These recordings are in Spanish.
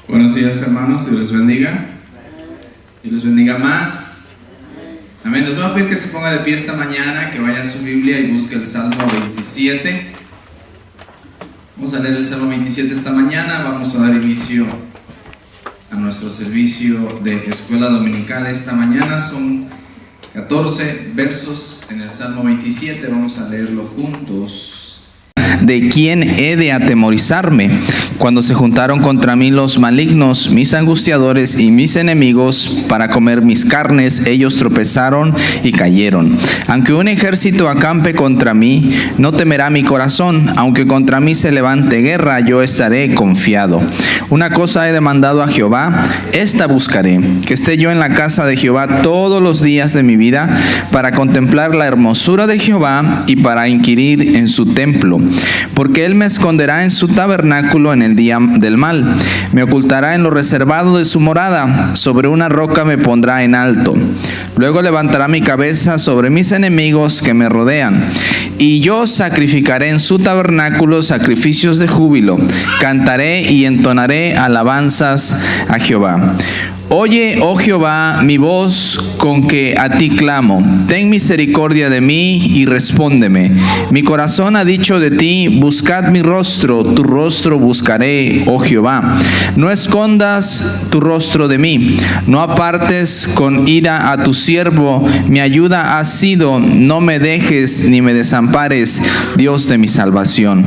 Buenos días, hermanos, Dios les bendiga. Dios les bendiga más. Amén. Les voy a pedir que se ponga de pie esta mañana, que vaya a su Biblia y busque el Salmo 27. Vamos a leer el Salmo 27 esta mañana. Vamos a dar inicio a nuestro servicio de escuela dominical esta mañana. Son 14 versos en el Salmo 27. Vamos a leerlo juntos. ¿De quién he de atemorizarme? Cuando se juntaron contra mí los malignos, mis angustiadores y mis enemigos, para comer mis carnes, ellos tropezaron y cayeron. Aunque un ejército acampe contra mí, no temerá mi corazón. Aunque contra mí se levante guerra, yo estaré confiado. Una cosa he demandado a Jehová, esta buscaré, que esté yo en la casa de Jehová todos los días de mi vida, para contemplar la hermosura de Jehová y para inquirir en su templo. Porque él me esconderá en su tabernáculo en el día del mal, me ocultará en lo reservado de su morada, sobre una roca me pondrá en alto. Luego levantará mi cabeza sobre mis enemigos que me rodean, y yo sacrificaré en su tabernáculo sacrificios de júbilo, cantaré y entonaré alabanzas a Jehová. Oye, oh Jehová, mi voz con que a ti clamo. Ten misericordia de mí y respóndeme. Mi corazón ha dicho de ti, buscad mi rostro, tu rostro buscaré, oh Jehová. No escondas tu rostro de mí, no apartes con ira a tu siervo. Mi ayuda has sido, no me dejes ni me desampares, Dios de mi salvación.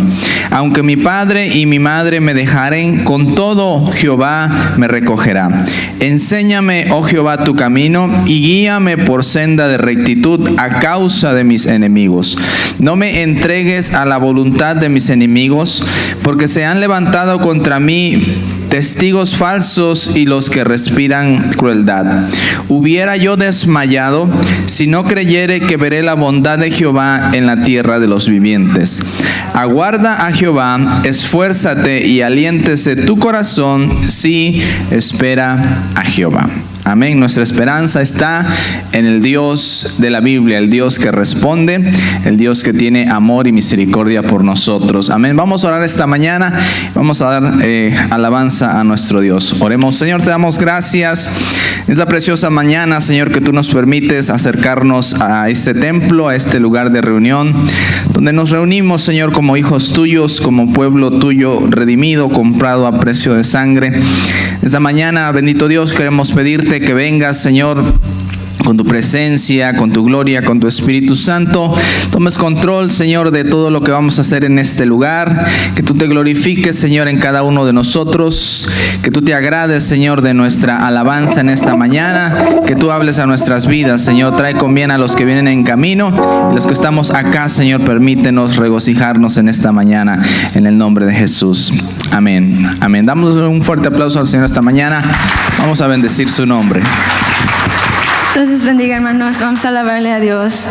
Aunque mi padre y mi madre me dejaren, con todo Jehová me recogerá. Enséñame, oh Jehová, tu camino y guíame por senda de rectitud a causa de mis enemigos. No me entregues a la voluntad de mis enemigos, porque se han levantado contra mí testigos falsos y los que respiran crueldad. Hubiera yo desmayado si no creyere que veré la bondad de Jehová en la tierra de los vivientes. Aguarda a Jehová, esfuérzate y aliéntese tu corazón, sí, espera a Jehová. Amén. Nuestra esperanza está en el Dios de la Biblia, el Dios que responde, el Dios que tiene amor y misericordia por nosotros. Amén. Vamos a orar esta mañana, vamos a dar alabanza a nuestro Dios. Oremos. Señor, te damos gracias en esta preciosa mañana, Señor, que tú nos permites acercarnos a este templo, a este lugar de reunión, donde nos reunimos, Señor, como hijos tuyos, como pueblo tuyo redimido, comprado a precio de sangre. Esta mañana, bendito Dios, queremos pedirte que vengas, Señor, con tu presencia, con tu gloria, con tu Espíritu Santo. Tomes control, Señor, de todo lo que vamos a hacer en este lugar. Que tú te glorifiques, Señor, en cada uno de nosotros. Que tú te agrades, Señor, de nuestra alabanza en esta mañana. Que tú hables a nuestras vidas, Señor. Trae con bien a los que vienen en camino. Y los que estamos acá, Señor, permítenos regocijarnos en esta mañana. En el nombre de Jesús. Amén. Amén. Damos un fuerte aplauso al Señor esta mañana. Vamos a bendecir su nombre. Entonces bendiga, hermanos, vamos a alabarle a Dios,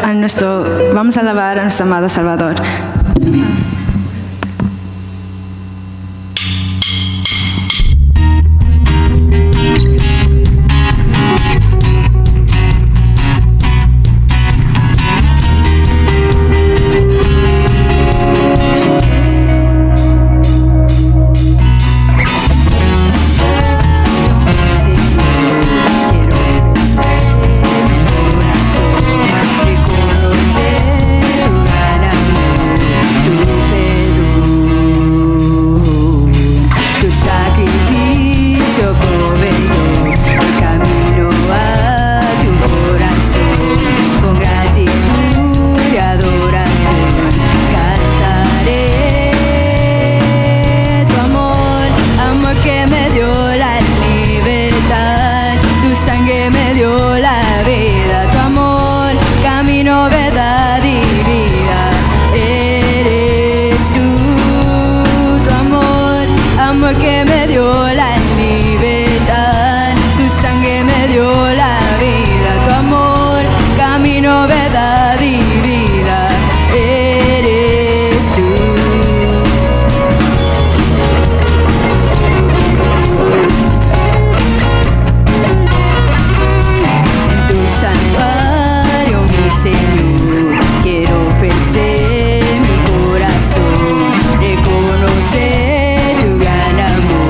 vamos a alabar a nuestro amado Salvador. Reconocer tu gran amor.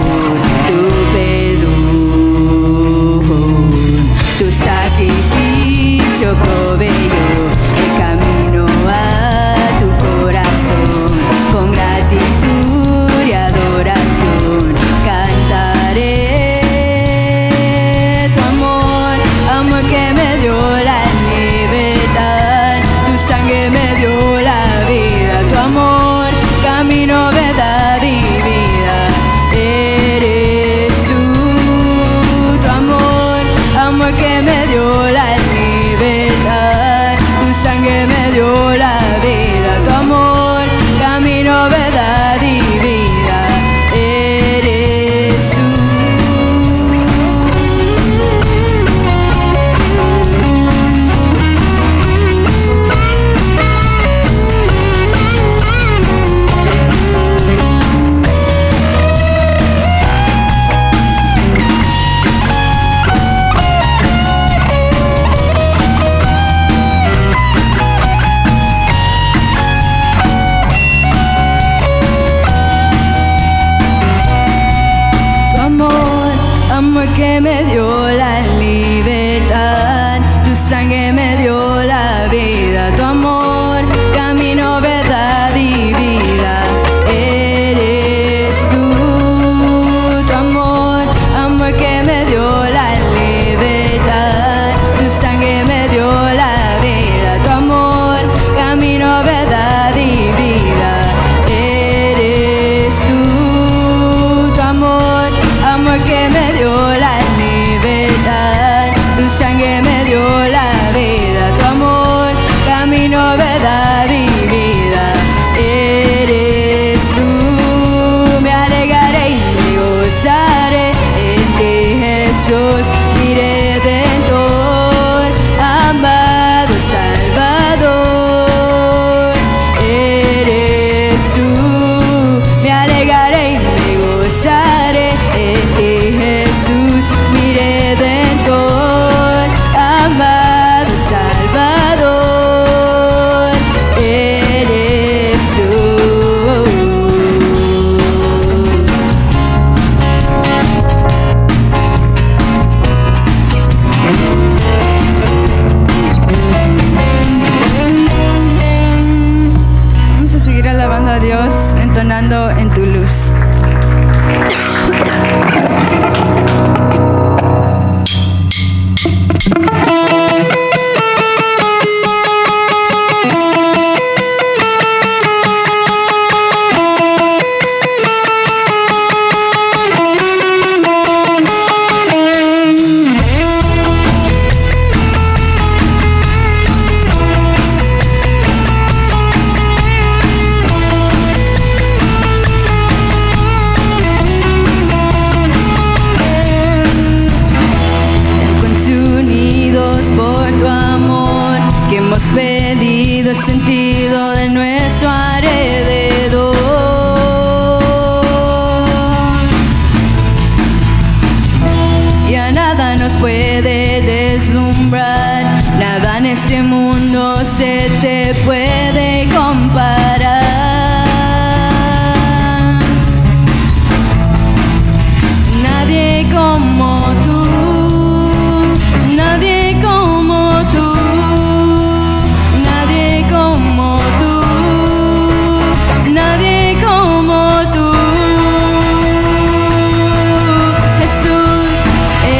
que me dio la libertad, tu sangre me dio la vida, tu amor, camino, verdad y vida. Eres tú, tu amor, amor que me dio la libertad, tu sangre me dio la vida, tu amor, camino, verdad y vida. Eres tú, tu amor, amor que me dio la libertad, tu sangre me dio la vida, tu amor, camino, verdad y vida. Eres tú, me alegraré y me gozaré en ti, Jesús, mi Redentor, amado Salvador. Eres tú, me alegraré y me gozaré en ti, Jesús, mi Redentor, amado Salvador. Eres tú. Vamos a seguir alabando a Dios, entonando En tu luz. Unidos por tu amor, que hemos perdido el sentido de nuestro alrededor. Ya nada nos puede deslumbrar, nada en este mundo se te puede comparar. Nadie como tú. Nadie como tú, nadie como tú, nadie como tú. Jesús,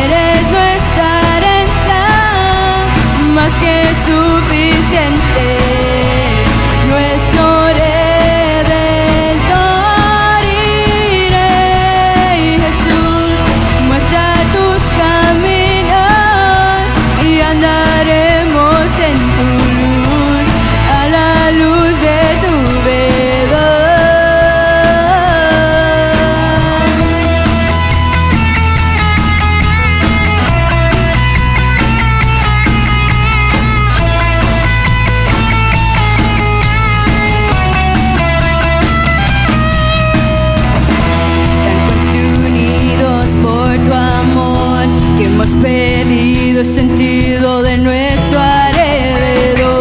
eres nuestra herencia, más que suficiente, nuestro Redentor y Rey. Jesús, muestra tus caminos y andaremos en tu luz, a la luz de tu verdad. Tan consumidos por tu amor, que hemos perdido el sentido de nuestro alrededor.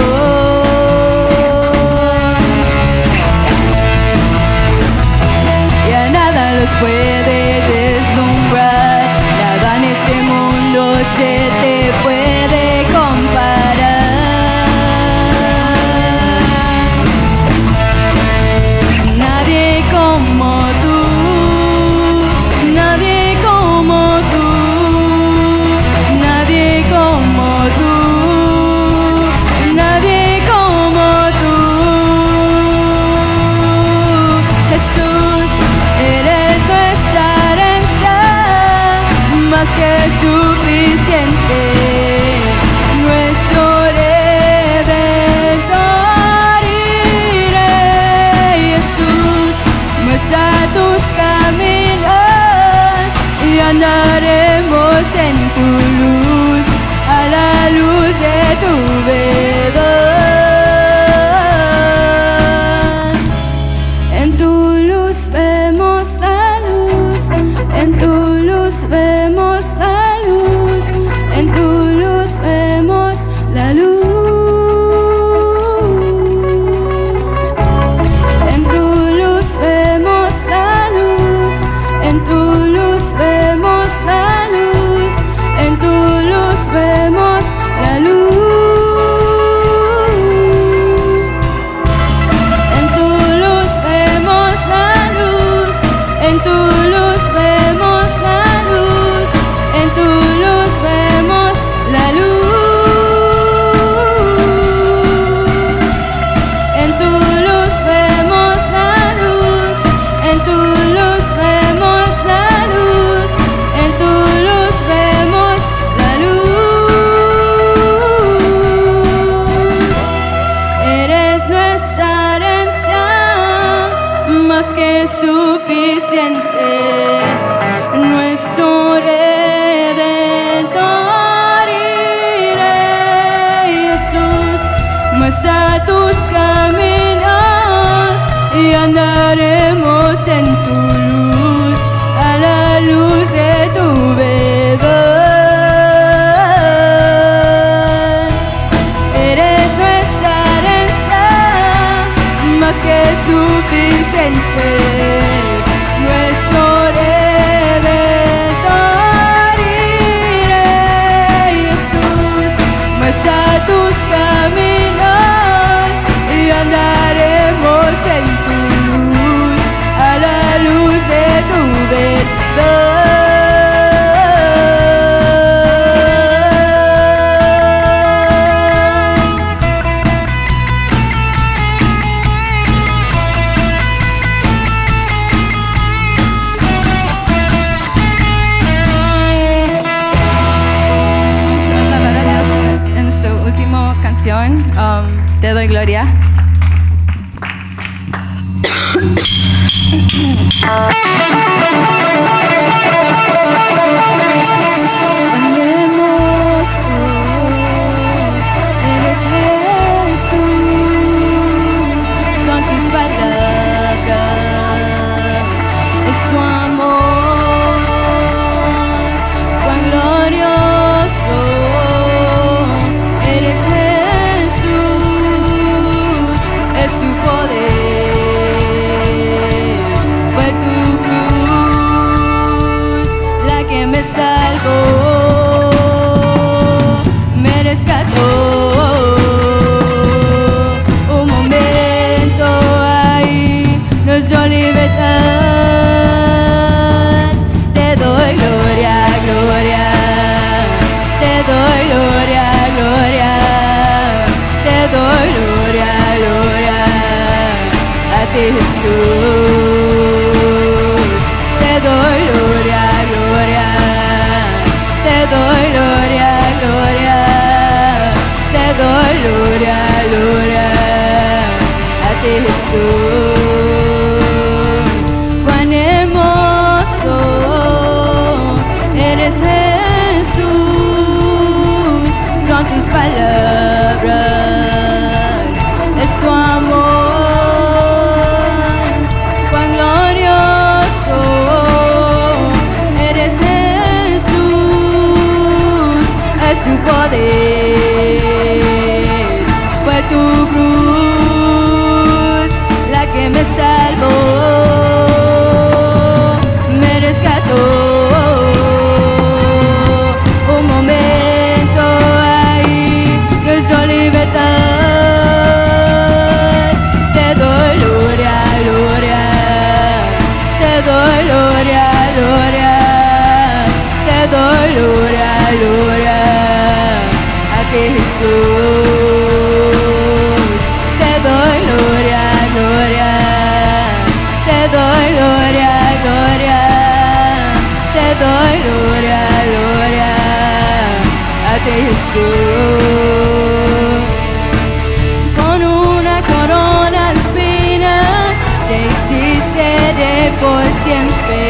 Ya nada los puede deslumbrar, nada en este mundo se te puede comparar. Nadie como tú, nadie como tú, nadie como tú, nadie como tú. Jesús, eres nuestra herencia, más que suficiente, nuestro Redentor y Rey. Jesús, muestra tus caminos y andaremos en tu luz, a la luz de tu verdad. En tu luz vemos la luz, en tu luz vemos la luz, en tu luz vemos la luz. En tu luz vemos la luz, en tu luz vemos la luz. luz vemos la luz, en tu luz vemos la luz. Eres nuestra herencia, más que suficiente, nuestro Redentor y Rey Jesús. Muestra tus caminos y andaremos en tu luz, a la luz de tu verdad. Eres nuestra herencia, más que suficiente, nuestro Redentor y Rey Jesús. Muestra tus caminos y andaremos en tu luz, a la luz de tu verdad. Según la palabra de Dios, en nuestra última canción, Te doy gloria. Cuán hermoso eres, Jesús, son tus palabras, es tu amor. Cuán glorioso eres, Jesús, es tu poder. Me salvó, me rescató. Un momento ahí nos dio libertad. Te doy gloria, gloria, te doy gloria, gloria, te doy gloria, gloria, a ti Jesús. Te doy gloria, gloria, te doy gloria, gloria, te doy gloria, gloria, a ti Jesús. Cuán hermoso eres, Jesús, son tus palabras, es tu amor. Cuán glorioso eres, Jesús, es tu poder. Fue tu cruz la que me salvó, me rescató. Un momento ahí nos dio libertad. Te doy gloria, gloria, te doy gloria, gloria, te doy gloria, gloria, a ti Jesús. Te doy gloria, gloria, te doy gloria, gloria, te doy gloria, gloria, a ti Jesús. Con una corona de espinas te hiciste de por siempre.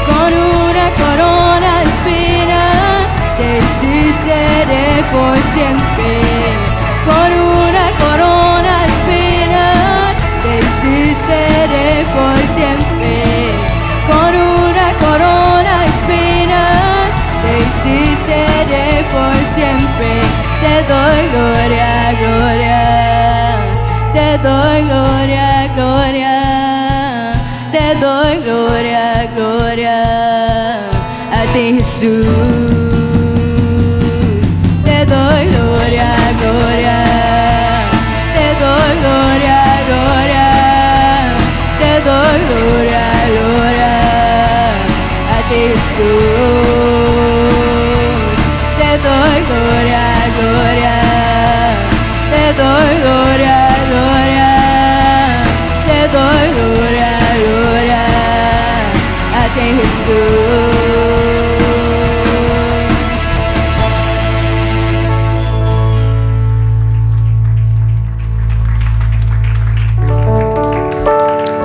Con una corona de espinas te hiciste de por siempre. Con una corona de espinas te hiciste de por siempre. Con una corona de espinas te hiciste de por siempre. Te doy gloria, gloria, te doy gloria, gloria, te doy gloria, gloria, a ti Jesús. Te doy gloria, gloria, te doy gloria, gloria, te doy gloria, gloria, a ti Jesús. Te doy gloria, gloria, te doy gloria, gloria, te doy gloria, gloria, que en Jesús.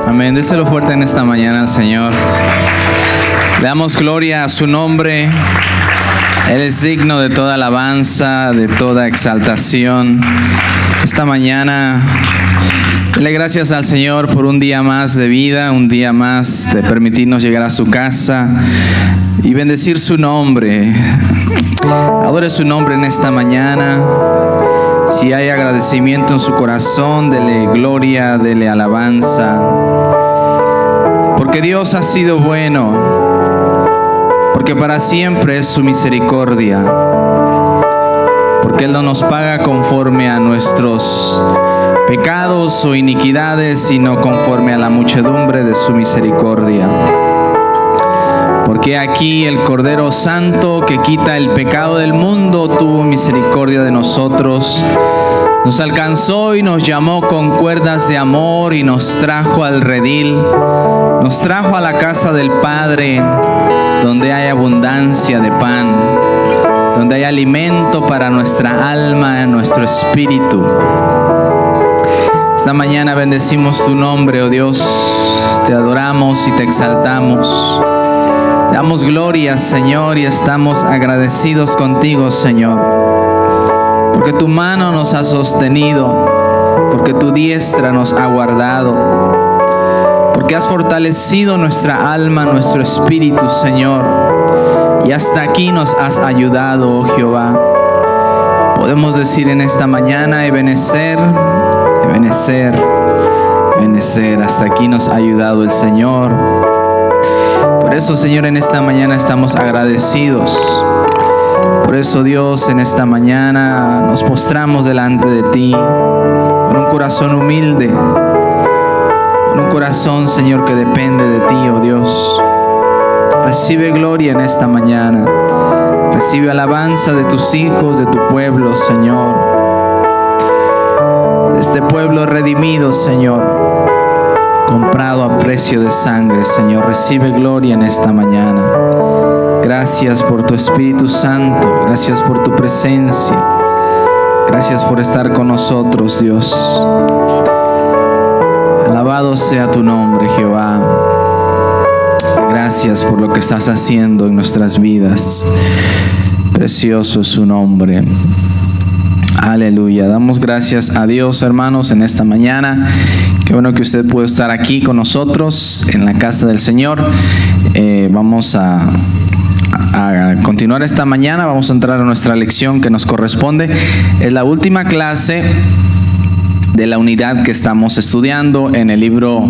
Amén. Déselo fuerte en esta mañana al Señor. Le damos gloria a su nombre. Él es digno de toda alabanza, de toda exaltación. Esta mañana, dele gracias al Señor por un día más de vida, un día más de permitirnos llegar a su casa y bendecir su nombre. Adore su nombre en esta mañana. Si hay agradecimiento en su corazón, dele gloria, dele alabanza. Porque Dios ha sido bueno, porque para siempre es su misericordia, porque Él no nos paga conforme a nuestros pecados o iniquidades, sino conforme a la muchedumbre de su misericordia. Porque aquí el Cordero Santo que quita el pecado del mundo tuvo misericordia de nosotros. Nos alcanzó y nos llamó con cuerdas de amor y nos trajo al redil. Nos trajo a la casa del Padre, donde hay abundancia de pan, donde hay alimento para nuestra alma, nuestro espíritu. Esta mañana bendecimos tu nombre, oh Dios. Te adoramos y te exaltamos. Te damos gloria, Señor, y estamos agradecidos contigo, Señor. Porque tu mano nos ha sostenido, porque tu diestra nos ha guardado, porque has fortalecido nuestra alma, nuestro espíritu, Señor, y hasta aquí nos has ayudado, oh Jehová. Podemos decir en esta mañana, Ebenezer, Ebenezer, Ebenezer, hasta aquí nos ha ayudado el Señor. Por eso, Señor, en esta mañana estamos agradecidos. Por eso, Dios, en esta mañana nos postramos delante de ti con un corazón humilde, con un corazón, Señor, que depende de ti, oh Dios. Recibe gloria en esta mañana. Recibe alabanza de tus hijos, de tu pueblo, Señor. De este pueblo redimido, Señor, comprado a precio de sangre, Señor. Recibe gloria en esta mañana. Gracias por tu Espíritu Santo. Gracias por tu presencia. Gracias por estar con nosotros, Dios. Alabado sea tu nombre, Jehová. Gracias por lo que estás haciendo en nuestras vidas. Precioso es su nombre. Aleluya. Damos gracias a Dios, hermanos, en esta mañana. Qué bueno que usted puede estar aquí con nosotros en la casa del Señor. Vamos a continuar esta mañana. Vamos a entrar a nuestra lección que nos corresponde. Es la última clase de la unidad que estamos estudiando en el libro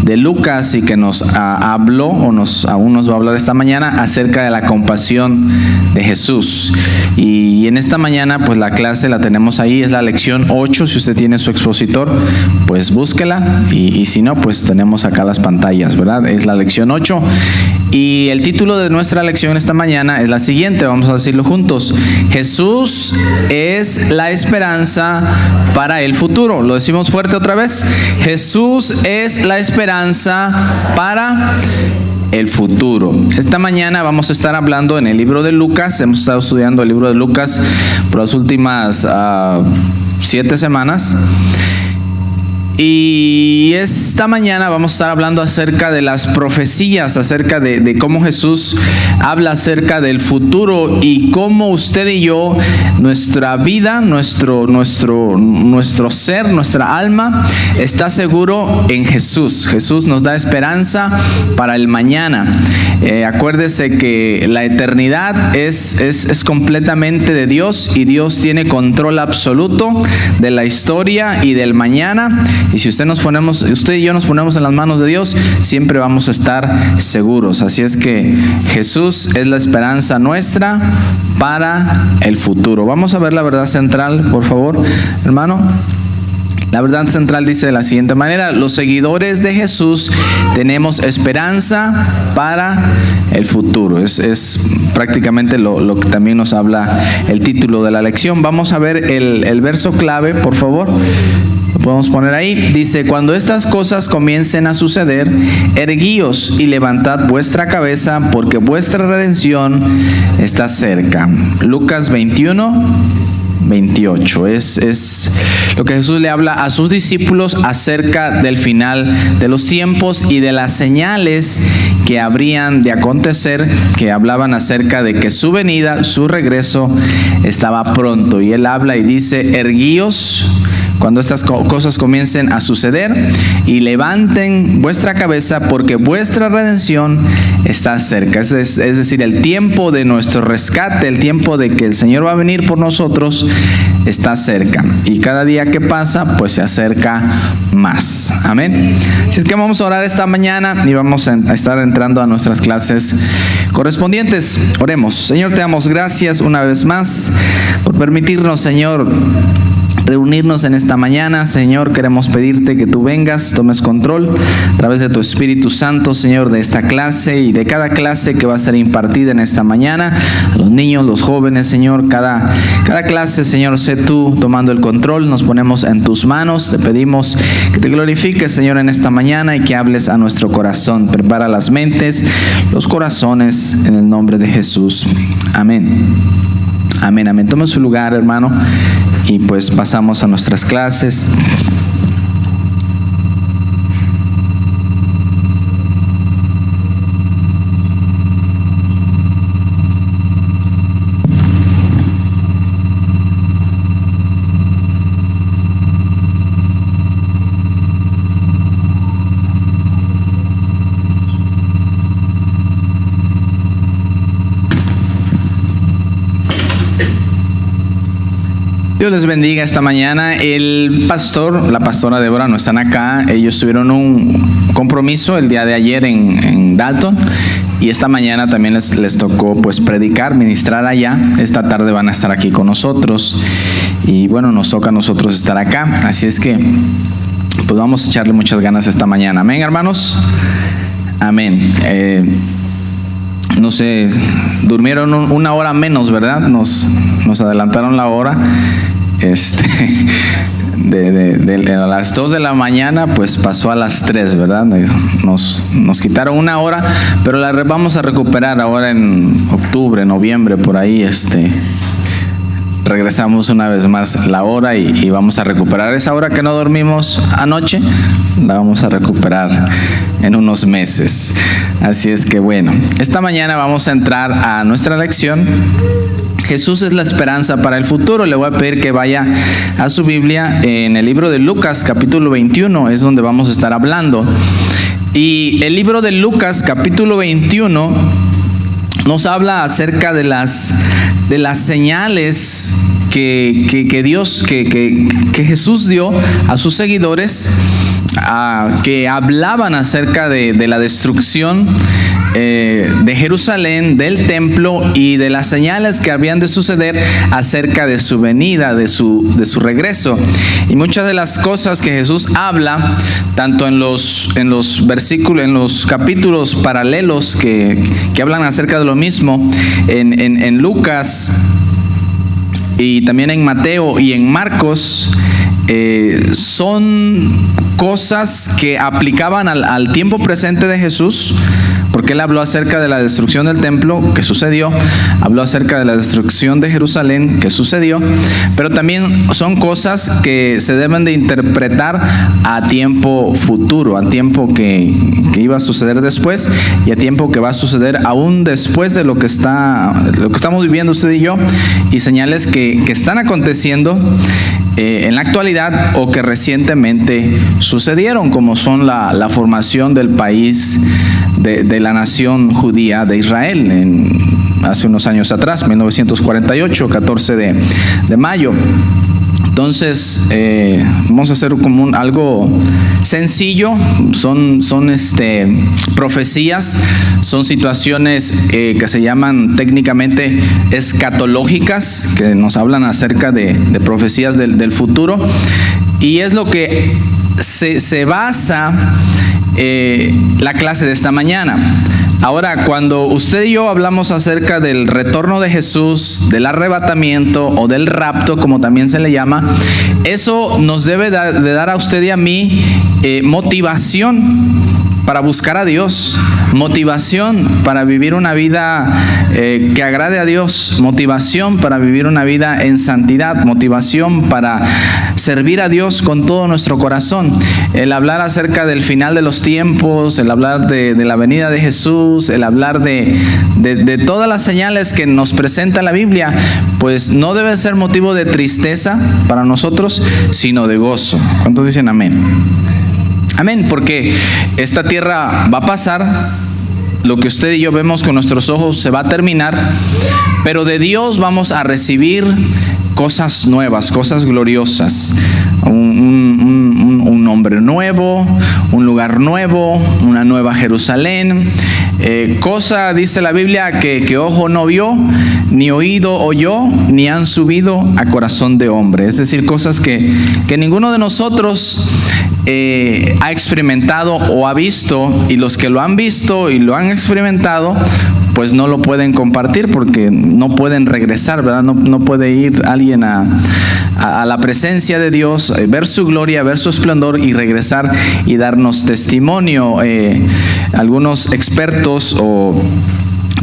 de Lucas y que nos habló aún nos va a hablar esta mañana acerca de la compasión de Jesús. Y en esta mañana pues la clase la tenemos ahí, es la lección 8. Si usted tiene su expositor, pues búsquela, y si no, pues tenemos acá las pantallas, ¿verdad? Es la lección 8. Y el título de nuestra lección esta mañana es la siguiente, vamos a decirlo juntos: Jesús es la esperanza para el futuro. Lo decimos fuerte otra vez: Jesús es la esperanza para el futuro. Esta mañana vamos a estar hablando en el libro de Lucas. Hemos estado estudiando el libro de Lucas por las últimas 7 semanas. Y esta mañana vamos a estar hablando acerca de las profecías, acerca de cómo Jesús habla acerca del futuro y cómo usted y yo, nuestra vida, nuestro ser, nuestra alma está seguro en Jesús. Jesús nos da esperanza para el mañana. Acuérdese que la eternidad es completamente de Dios, y Dios tiene control absoluto de la historia y del mañana. Y si usted y yo nos ponemos en las manos de Dios, siempre vamos a estar seguros. Así es que Jesús es la esperanza nuestra para el futuro. Vamos a ver la verdad central, por favor, hermano. La verdad central dice de la siguiente manera: los seguidores de Jesús tenemos esperanza para el futuro. Es prácticamente lo que también nos habla el título de la lección. Vamos a ver el verso clave, por favor. podemos poner ahí. Dice: cuando estas cosas comiencen a suceder, erguíos y levantad vuestra cabeza, porque vuestra redención está cerca. Lucas 21:28. Es lo que Jesús le habla a sus discípulos acerca del final de los tiempos y de las señales que habrían de acontecer, que hablaban acerca de que su venida, su regreso estaba pronto. Y él habla y dice: erguíos cuando estas cosas comiencen a suceder, y levanten vuestra cabeza, porque vuestra redención está cerca. Es decir, el tiempo de nuestro rescate, el tiempo de que el Señor va a venir por nosotros, está cerca. Y cada día que pasa, pues se acerca más. Amén. Así es que vamos a orar esta mañana y vamos a estar entrando a nuestras clases correspondientes. Oremos. Señor, te damos gracias una vez más por permitirnos, Señor, reunirnos en esta mañana. Señor, queremos pedirte que tú vengas, tomes control a través de tu Espíritu Santo, Señor, de esta clase y de cada clase que va a ser impartida en esta mañana. A los niños, los jóvenes, Señor, cada clase, Señor, sé tú tomando el control. Nos ponemos en tus manos. Te pedimos que te glorifiques, Señor, en esta mañana y que hables a nuestro corazón. Prepara las mentes, los corazones, en el nombre de Jesús. Amén. Amén, amén. Toma su lugar, hermano, y pues pasamos a nuestras clases. Dios les bendiga esta mañana. El pastor, la pastora Débora no están acá. Ellos tuvieron un compromiso el día de ayer en Dalton, y esta mañana también les tocó pues predicar, ministrar allá. Esta tarde van a estar aquí con nosotros y bueno, nos toca a nosotros estar acá. Así es que pues vamos a echarle muchas ganas esta mañana. Amén, hermanos. Amén. No sé, durmieron una hora menos, ¿verdad? Nos adelantaron la hora. De a las 2 de la mañana, pues pasó a las 3, ¿verdad? Nos quitaron una hora, pero la vamos a recuperar ahora en octubre, noviembre, por ahí. Regresamos una vez más la hora y vamos a recuperar esa hora que no dormimos anoche. La vamos a recuperar en unos meses. Así es que bueno, esta mañana vamos a entrar a nuestra lección. Jesús es la esperanza para el futuro. Le voy a pedir que vaya a su Biblia en el libro de Lucas, capítulo 21, es donde vamos a estar hablando. Y el libro de Lucas, capítulo 21, nos habla acerca de las señales que Dios, que Jesús dio a sus seguidores, que hablaban acerca de la destrucción de Jerusalén, del templo y de las señales que habían de suceder acerca de su venida, de su regreso. Y muchas de las cosas que Jesús habla, tanto en los versículos, en los capítulos paralelos que hablan acerca de lo mismo, en Lucas y también en Mateo y en Marcos, son cosas que aplicaban al tiempo presente de Jesús, porque él habló acerca de la destrucción del templo que sucedió, habló acerca de la destrucción de Jerusalén que sucedió, pero también son cosas que se deben de interpretar a tiempo futuro, a tiempo que iba a suceder después y a tiempo que va a suceder aún después de lo que estamos viviendo usted y yo, y señales que están aconteciendo en la actualidad o que recientemente sucedieron, como son la formación del país de la nación judía de Israel hace unos años atrás, 1948, 14 de mayo. Entonces vamos a hacer como algo sencillo. Son profecías, son situaciones que se llaman técnicamente escatológicas, que nos hablan acerca de profecías del futuro, y es lo que se basa la clase de esta mañana. Ahora, cuando usted y yo hablamos acerca del retorno de Jesús, del arrebatamiento o del rapto, como también se le llama, eso nos debe de dar a usted y a mí motivación para buscar a Dios, motivación para vivir una vida que agrade a Dios, motivación para vivir una vida en santidad, motivación para servir a Dios con todo nuestro corazón. El hablar acerca del final de los tiempos, el hablar de la venida de Jesús, el hablar de todas las señales que nos presenta la Biblia, pues no debe ser motivo de tristeza para nosotros, sino de gozo. ¿Cuántos dicen amén? Amén, porque esta tierra va a pasar, lo que usted y yo vemos con nuestros ojos se va a terminar, pero de Dios vamos a recibir cosas nuevas, cosas gloriosas, un nombre nuevo, un lugar nuevo, una nueva Jerusalén, cosa, dice la Biblia, que ojo no vio, ni oído oyó, ni han subido a corazón de hombre. Es decir, cosas que ninguno de nosotros ha experimentado o ha visto, y los que lo han visto y lo han experimentado, pues no lo pueden compartir porque no pueden regresar, ¿verdad? No puede ir alguien a la presencia de Dios, ver su gloria, ver su esplendor y regresar y darnos testimonio. Algunos expertos o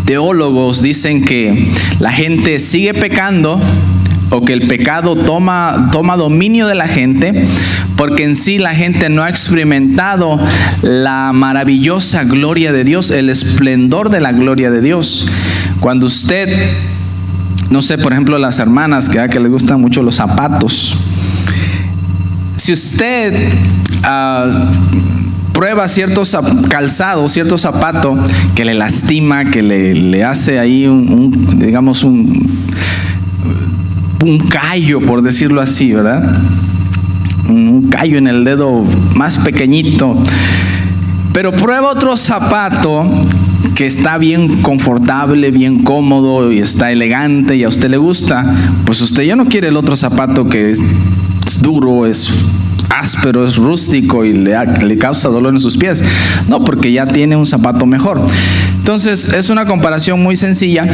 teólogos dicen que la gente sigue pecando, o que el pecado toma dominio de la gente, porque en sí la gente no ha experimentado la maravillosa gloria de Dios, el esplendor de la gloria de Dios. Cuando usted, no sé, por ejemplo, las hermanas que les gustan mucho los zapatos, si usted prueba ciertos calzados, cierto zapato que le lastima, que le hace ahí digamos un callo, por decirlo así, ¿verdad? Un callo en el dedo más pequeñito. Pero prueba otro zapato que está bien confortable, bien cómodo y está elegante y a usted le gusta, pues usted ya no quiere el otro zapato que es duro, es áspero, es rústico y le causa dolor en sus pies. No, porque ya tiene un zapato mejor. Entonces es una comparación muy sencilla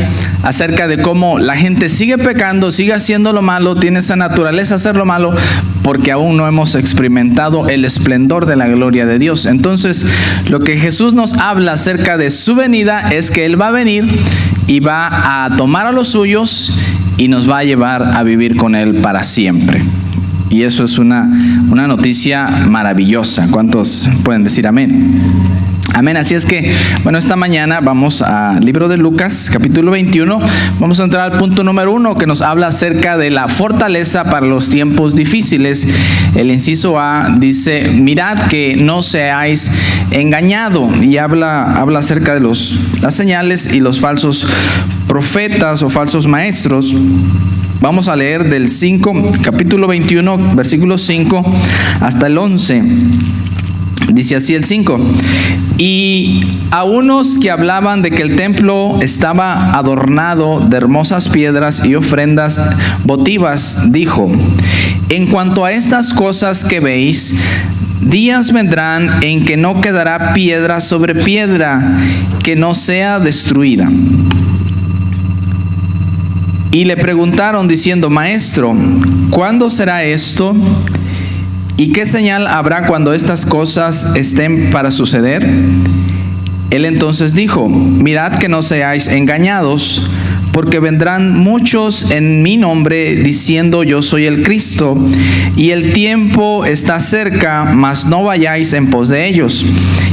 acerca de cómo la gente sigue pecando, sigue haciendo lo malo, tiene esa naturaleza hacer lo malo, porque aún no hemos experimentado el esplendor de la gloria de Dios. Entonces lo que Jesús nos habla acerca de su venida es que Él va a venir y va a tomar a los suyos y nos va a llevar a vivir con Él para siempre. Y eso es una noticia maravillosa. ¿Cuántos pueden decir amén? Amén. Así es que, bueno, esta mañana vamos al libro de Lucas, capítulo 21. Vamos a entrar al punto número 1, que nos habla acerca de la fortaleza para los tiempos difíciles. El inciso A dice: mirad que no seáis engañado. Y habla acerca de las señales y los falsos profetas o falsos maestros. Vamos a leer del capítulo 21, versículo 5 hasta el 11. Dice así el 5: y a unos que hablaban de que el templo estaba adornado de hermosas piedras y ofrendas votivas, dijo: en cuanto a estas cosas que veis, días vendrán en que no quedará piedra sobre piedra que no sea destruida. Y le preguntaron diciendo: maestro, ¿cuándo será esto? ¿Y qué señal habrá cuando estas cosas estén para suceder? Él entonces dijo: mirad que no seáis engañados, porque vendrán muchos en mi nombre diciendo: yo soy el Cristo, y el tiempo está cerca, mas no vayáis en pos de ellos.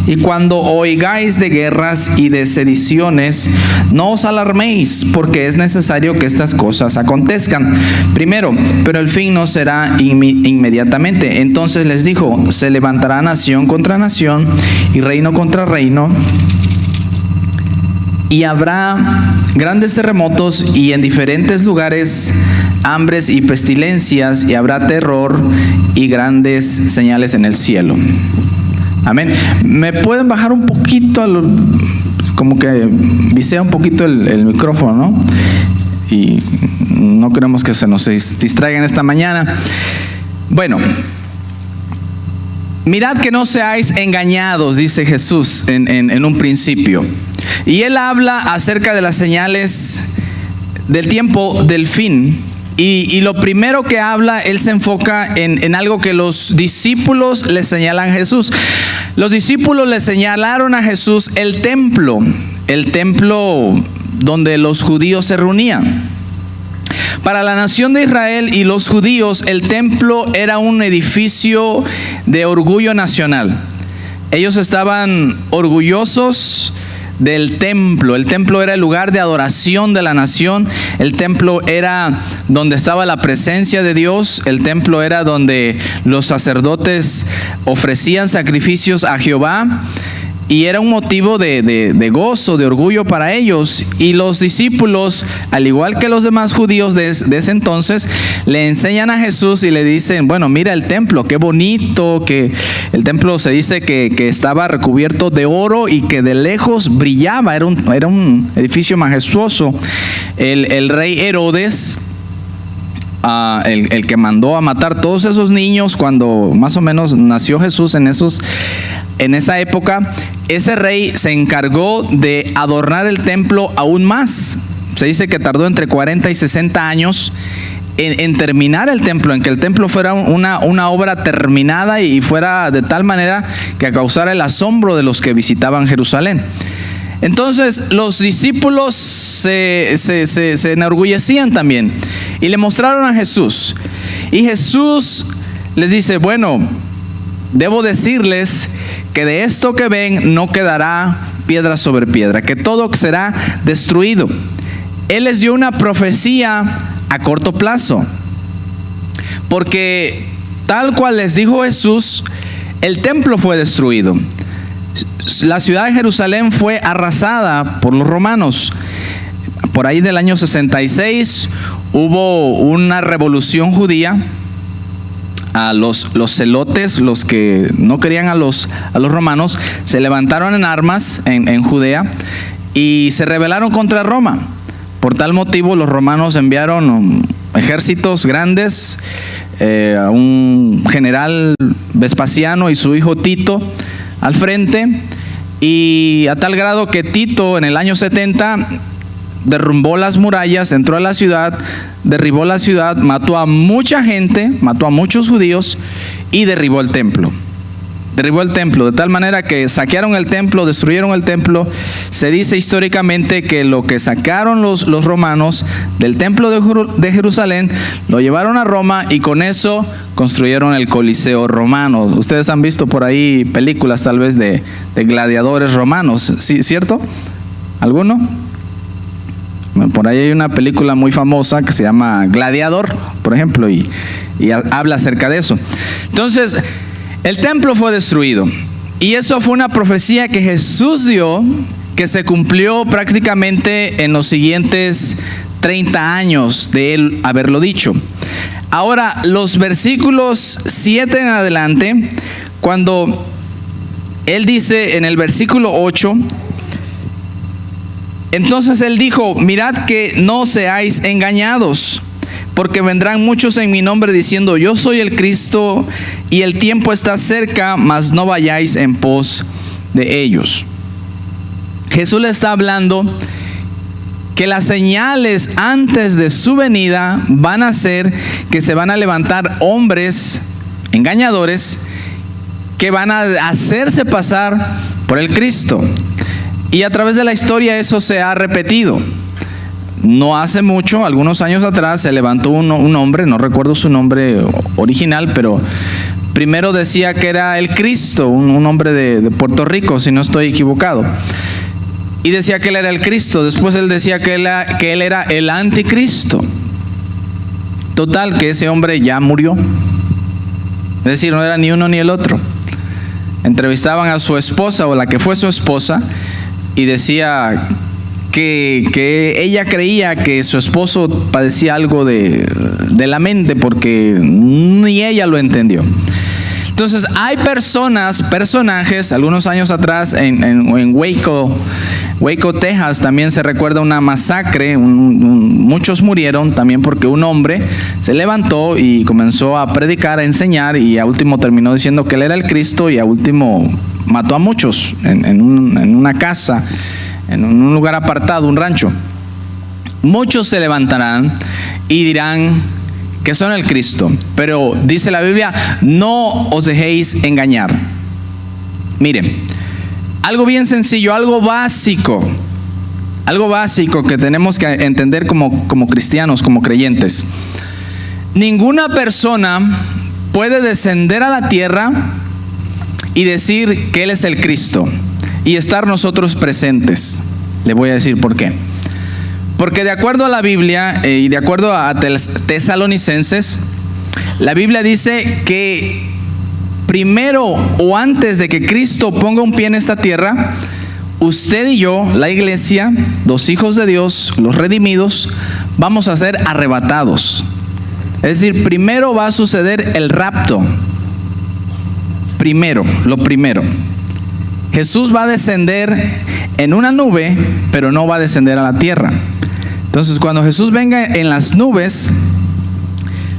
Y cuando oigáis de guerras y de sediciones, no os alarméis, porque es necesario que estas cosas acontezcan primero, pero el fin no será inmediatamente. Entonces les dijo: se levantará nación contra nación y reino contra reino, y habrá grandes terremotos y en diferentes lugares hambres y pestilencias, y habrá terror y grandes señales en el cielo. Amén. ¿Me pueden bajar un poquito, como que visea un poquito el micrófono, ¿no? Y no queremos que se nos distraigan esta mañana. Bueno, mirad que no seáis engañados, dice Jesús en un principio. Y él habla acerca de las señales del tiempo del fin. Y lo primero que habla, él se enfoca en algo que los discípulos le señalan a Jesús. Los discípulos le señalaron a Jesús el templo donde los judíos se reunían. Para la nación de Israel y los judíos, el templo era un edificio de orgullo nacional. Ellos estaban orgullosos del templo. El templo era el lugar de adoración de la nación. El templo era donde estaba la presencia de Dios. El templo era donde los sacerdotes ofrecían sacrificios a Jehová. Y era un motivo de gozo, de orgullo para ellos. Y los discípulos, al igual que los demás judíos de ese entonces, le enseñan a Jesús y le dicen, bueno, mira el templo, qué bonito, que el templo se dice que estaba recubierto de oro y que de lejos brillaba, era un edificio majestuoso. El rey Herodes, el que mandó a matar todos esos niños cuando más o menos nació Jesús en esa época, ese rey se encargó de adornar el templo aún más. Se dice que tardó entre 40 y 60 años en terminar el templo, en que el templo fuera una obra terminada y fuera de tal manera que causara el asombro de los que visitaban Jerusalén. Entonces los discípulos se enorgullecían también y le mostraron a Jesús. Y Jesús les dice, bueno, debo decirles que de esto que ven no quedará piedra sobre piedra, que todo será destruido. Él les dio una profecía a corto plazo, porque tal cual les dijo Jesús, el templo fue destruido. La ciudad de Jerusalén fue arrasada por los romanos. Por ahí del año 66 hubo una revolución judía. A los celotes, los que no querían a los romanos, se levantaron en armas en Judea y se rebelaron contra Roma. Por tal motivo los romanos enviaron ejércitos grandes, a un general Vespasiano y su hijo Tito al frente, y a tal grado que Tito en el año 70 derrumbó las murallas, entró a la ciudad, derribó la ciudad, mató a mucha gente, mató a muchos judíos y derribó el templo. Derribó el templo de tal manera que saquearon el templo, destruyeron el templo. Se dice históricamente que lo que sacaron los romanos del templo de Jerusalén lo llevaron a Roma y con eso construyeron el Coliseo romano. Ustedes han visto por ahí películas tal vez de gladiadores romanos, ¿sí, cierto? ¿Alguno? Por ahí hay una película muy famosa que se llama Gladiador, por ejemplo, y habla acerca de eso. Entonces, el templo fue destruido. Y eso fue una profecía que Jesús dio, que se cumplió prácticamente en los siguientes 30 años de él haberlo dicho. Ahora, los versículos 7 en adelante, cuando él dice en el versículo 8, entonces él dijo, mirad que no seáis engañados, porque vendrán muchos en mi nombre diciendo, yo soy el Cristo, y el tiempo está cerca, mas no vayáis en pos de ellos. Jesús le está hablando que las señales antes de su venida van a ser que se van a levantar hombres engañadores que van a hacerse pasar por el Cristo. Y a través de la historia eso se ha repetido. No hace mucho, algunos años atrás, se levantó un hombre, no recuerdo su nombre original, pero primero decía que era el Cristo, un hombre de Puerto Rico, si no estoy equivocado. Y decía que él era el Cristo. Después él decía que él era el anticristo. Total, que ese hombre ya murió. Es decir, no era ni uno ni el otro. Entrevistaban a su esposa o la que fue su esposa y decía que ella creía que su esposo padecía algo de la mente porque ni ella lo entendió. Entonces hay personajes, algunos años atrás en Waco, Texas, también se recuerda una masacre, muchos murieron también porque un hombre se levantó y comenzó a predicar, a enseñar, y a último terminó diciendo que él era el Cristo, y a último mató a muchos en una casa en un lugar apartado, un rancho. Muchos se levantarán y dirán que son el Cristo, pero dice la Biblia, no os dejéis engañar. Miren, algo bien sencillo, algo básico que tenemos que entender como cristianos, como creyentes. Ninguna persona puede descender a la tierra y decir que Él es el Cristo y estar nosotros presentes. Le voy a decir por qué. Porque de acuerdo a la Biblia y de acuerdo a Tesalonicenses, la Biblia dice que primero o antes de que Cristo ponga un pie en esta tierra, usted y yo, la iglesia, los hijos de Dios, los redimidos, vamos a ser arrebatados. Es decir, primero va a suceder el rapto. Lo primero. Jesús va a descender en una nube, pero no va a descender a la tierra. Entonces, cuando Jesús venga en las nubes,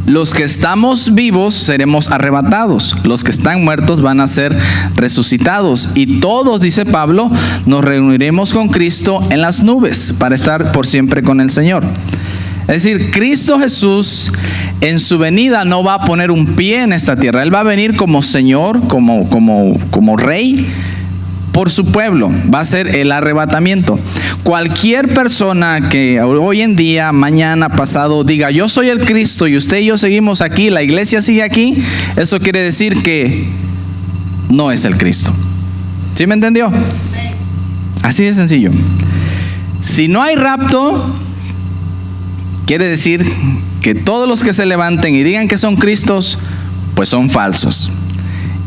los que estamos vivos seremos arrebatados. Los que están muertos van a ser resucitados. Y todos, dice Pablo, nos reuniremos con Cristo en las nubes para estar por siempre con el Señor. Es decir, Cristo Jesús en su venida no va a poner un pie en esta tierra. Él va a venir como Señor, como Rey por su pueblo. Va a ser el arrebatamiento. Cualquier persona que hoy en día, mañana, pasado, diga yo soy el Cristo y usted y yo seguimos aquí, la iglesia sigue aquí, eso quiere decir que no es el Cristo. ¿Sí me entendió? Así de sencillo. Si no hay rapto, quiere decir que todos los que se levanten y digan que son Cristos, pues son falsos.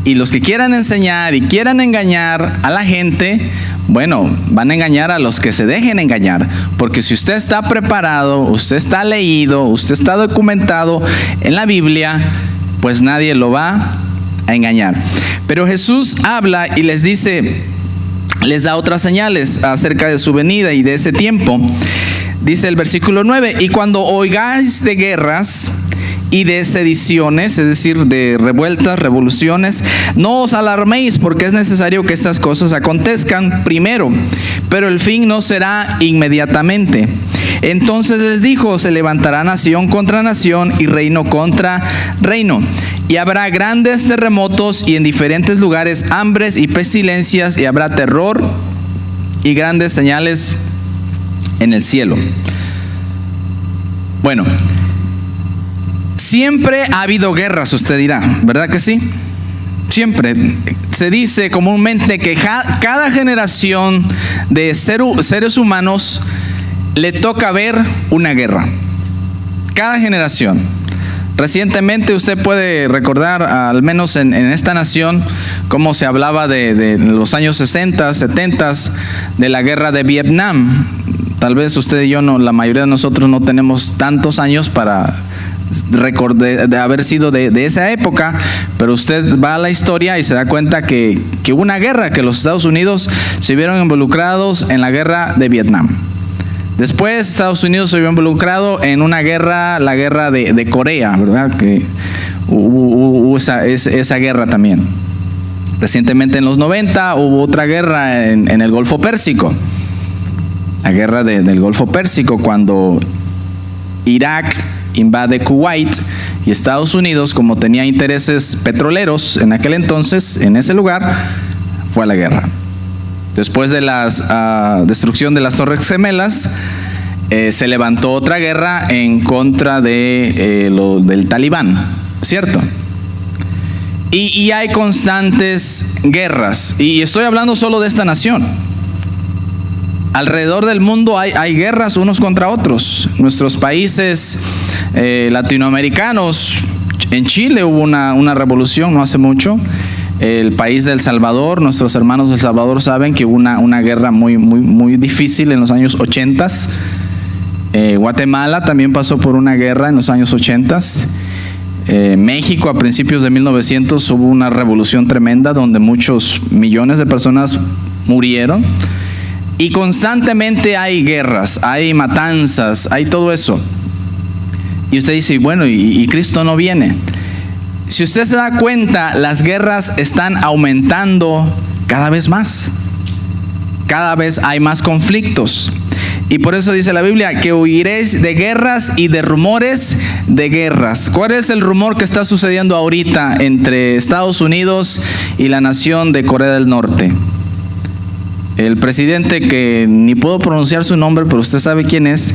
Y los que quieran enseñar y quieran engañar a la gente, bueno, van a engañar a los que se dejen engañar. Porque si usted está preparado, usted está leído, usted está documentado en la Biblia, pues nadie lo va a engañar. Pero Jesús habla y les dice, les da otras señales acerca de su venida y de ese tiempo. Dice el versículo 9, y cuando oigáis de guerras y de sediciones, es decir, de revueltas, revoluciones, no os alarméis, porque es necesario que estas cosas acontezcan primero, pero el fin no será inmediatamente. Entonces les dijo, se levantará nación contra nación y reino contra reino, y habrá grandes terremotos y en diferentes lugares hambres y pestilencias, y habrá terror y grandes señales en el cielo. Bueno, siempre ha habido guerras, usted dirá, ¿verdad que sí? Siempre. Se dice comúnmente que cada generación de seres humanos le toca ver una guerra. Cada generación. Recientemente usted puede recordar, al menos en esta nación, cómo se hablaba de los años 60, 70, de la guerra de Vietnam. Tal vez usted y yo, la mayoría de nosotros no tenemos tantos años para recordar de haber sido de esa época, pero usted va a la historia y se da cuenta que hubo una guerra, que los Estados Unidos se vieron involucrados en la guerra de Vietnam. Después Estados Unidos se vio involucrado en una guerra, la guerra de Corea, ¿verdad? Que hubo esa guerra también. Recientemente en los 90 hubo otra guerra en el Golfo Pérsico. La guerra del Golfo Pérsico, cuando Irak invade Kuwait y Estados Unidos, como tenía intereses petroleros en aquel entonces, en ese lugar, fue a la guerra. Después de la destrucción de las Torres Gemelas, se levantó otra guerra en contra del Talibán, ¿cierto? Y hay constantes guerras, y estoy hablando solo de esta nación. Alrededor del mundo hay guerras unos contra otros. Nuestros países latinoamericanos, en Chile hubo una revolución no hace mucho. El país de El Salvador, nuestros hermanos de El Salvador saben que hubo una guerra muy difícil en los años 80. Guatemala también pasó por una guerra en los años 80. México a principios de 1900 hubo una revolución tremenda donde muchos millones de personas murieron. Y constantemente hay guerras, hay matanzas, hay todo eso. Y usted dice, bueno, ¿y Cristo no viene? Si usted se da cuenta, las guerras están aumentando cada vez más. cada vez hay más conflictos. Y por eso dice la Biblia que huiréis de guerras y de rumores de guerras. ¿Cuál es el rumor que está sucediendo ahorita entre Estados Unidos y la nación de Corea del Norte? El presidente, que ni puedo pronunciar su nombre, pero usted sabe quién es,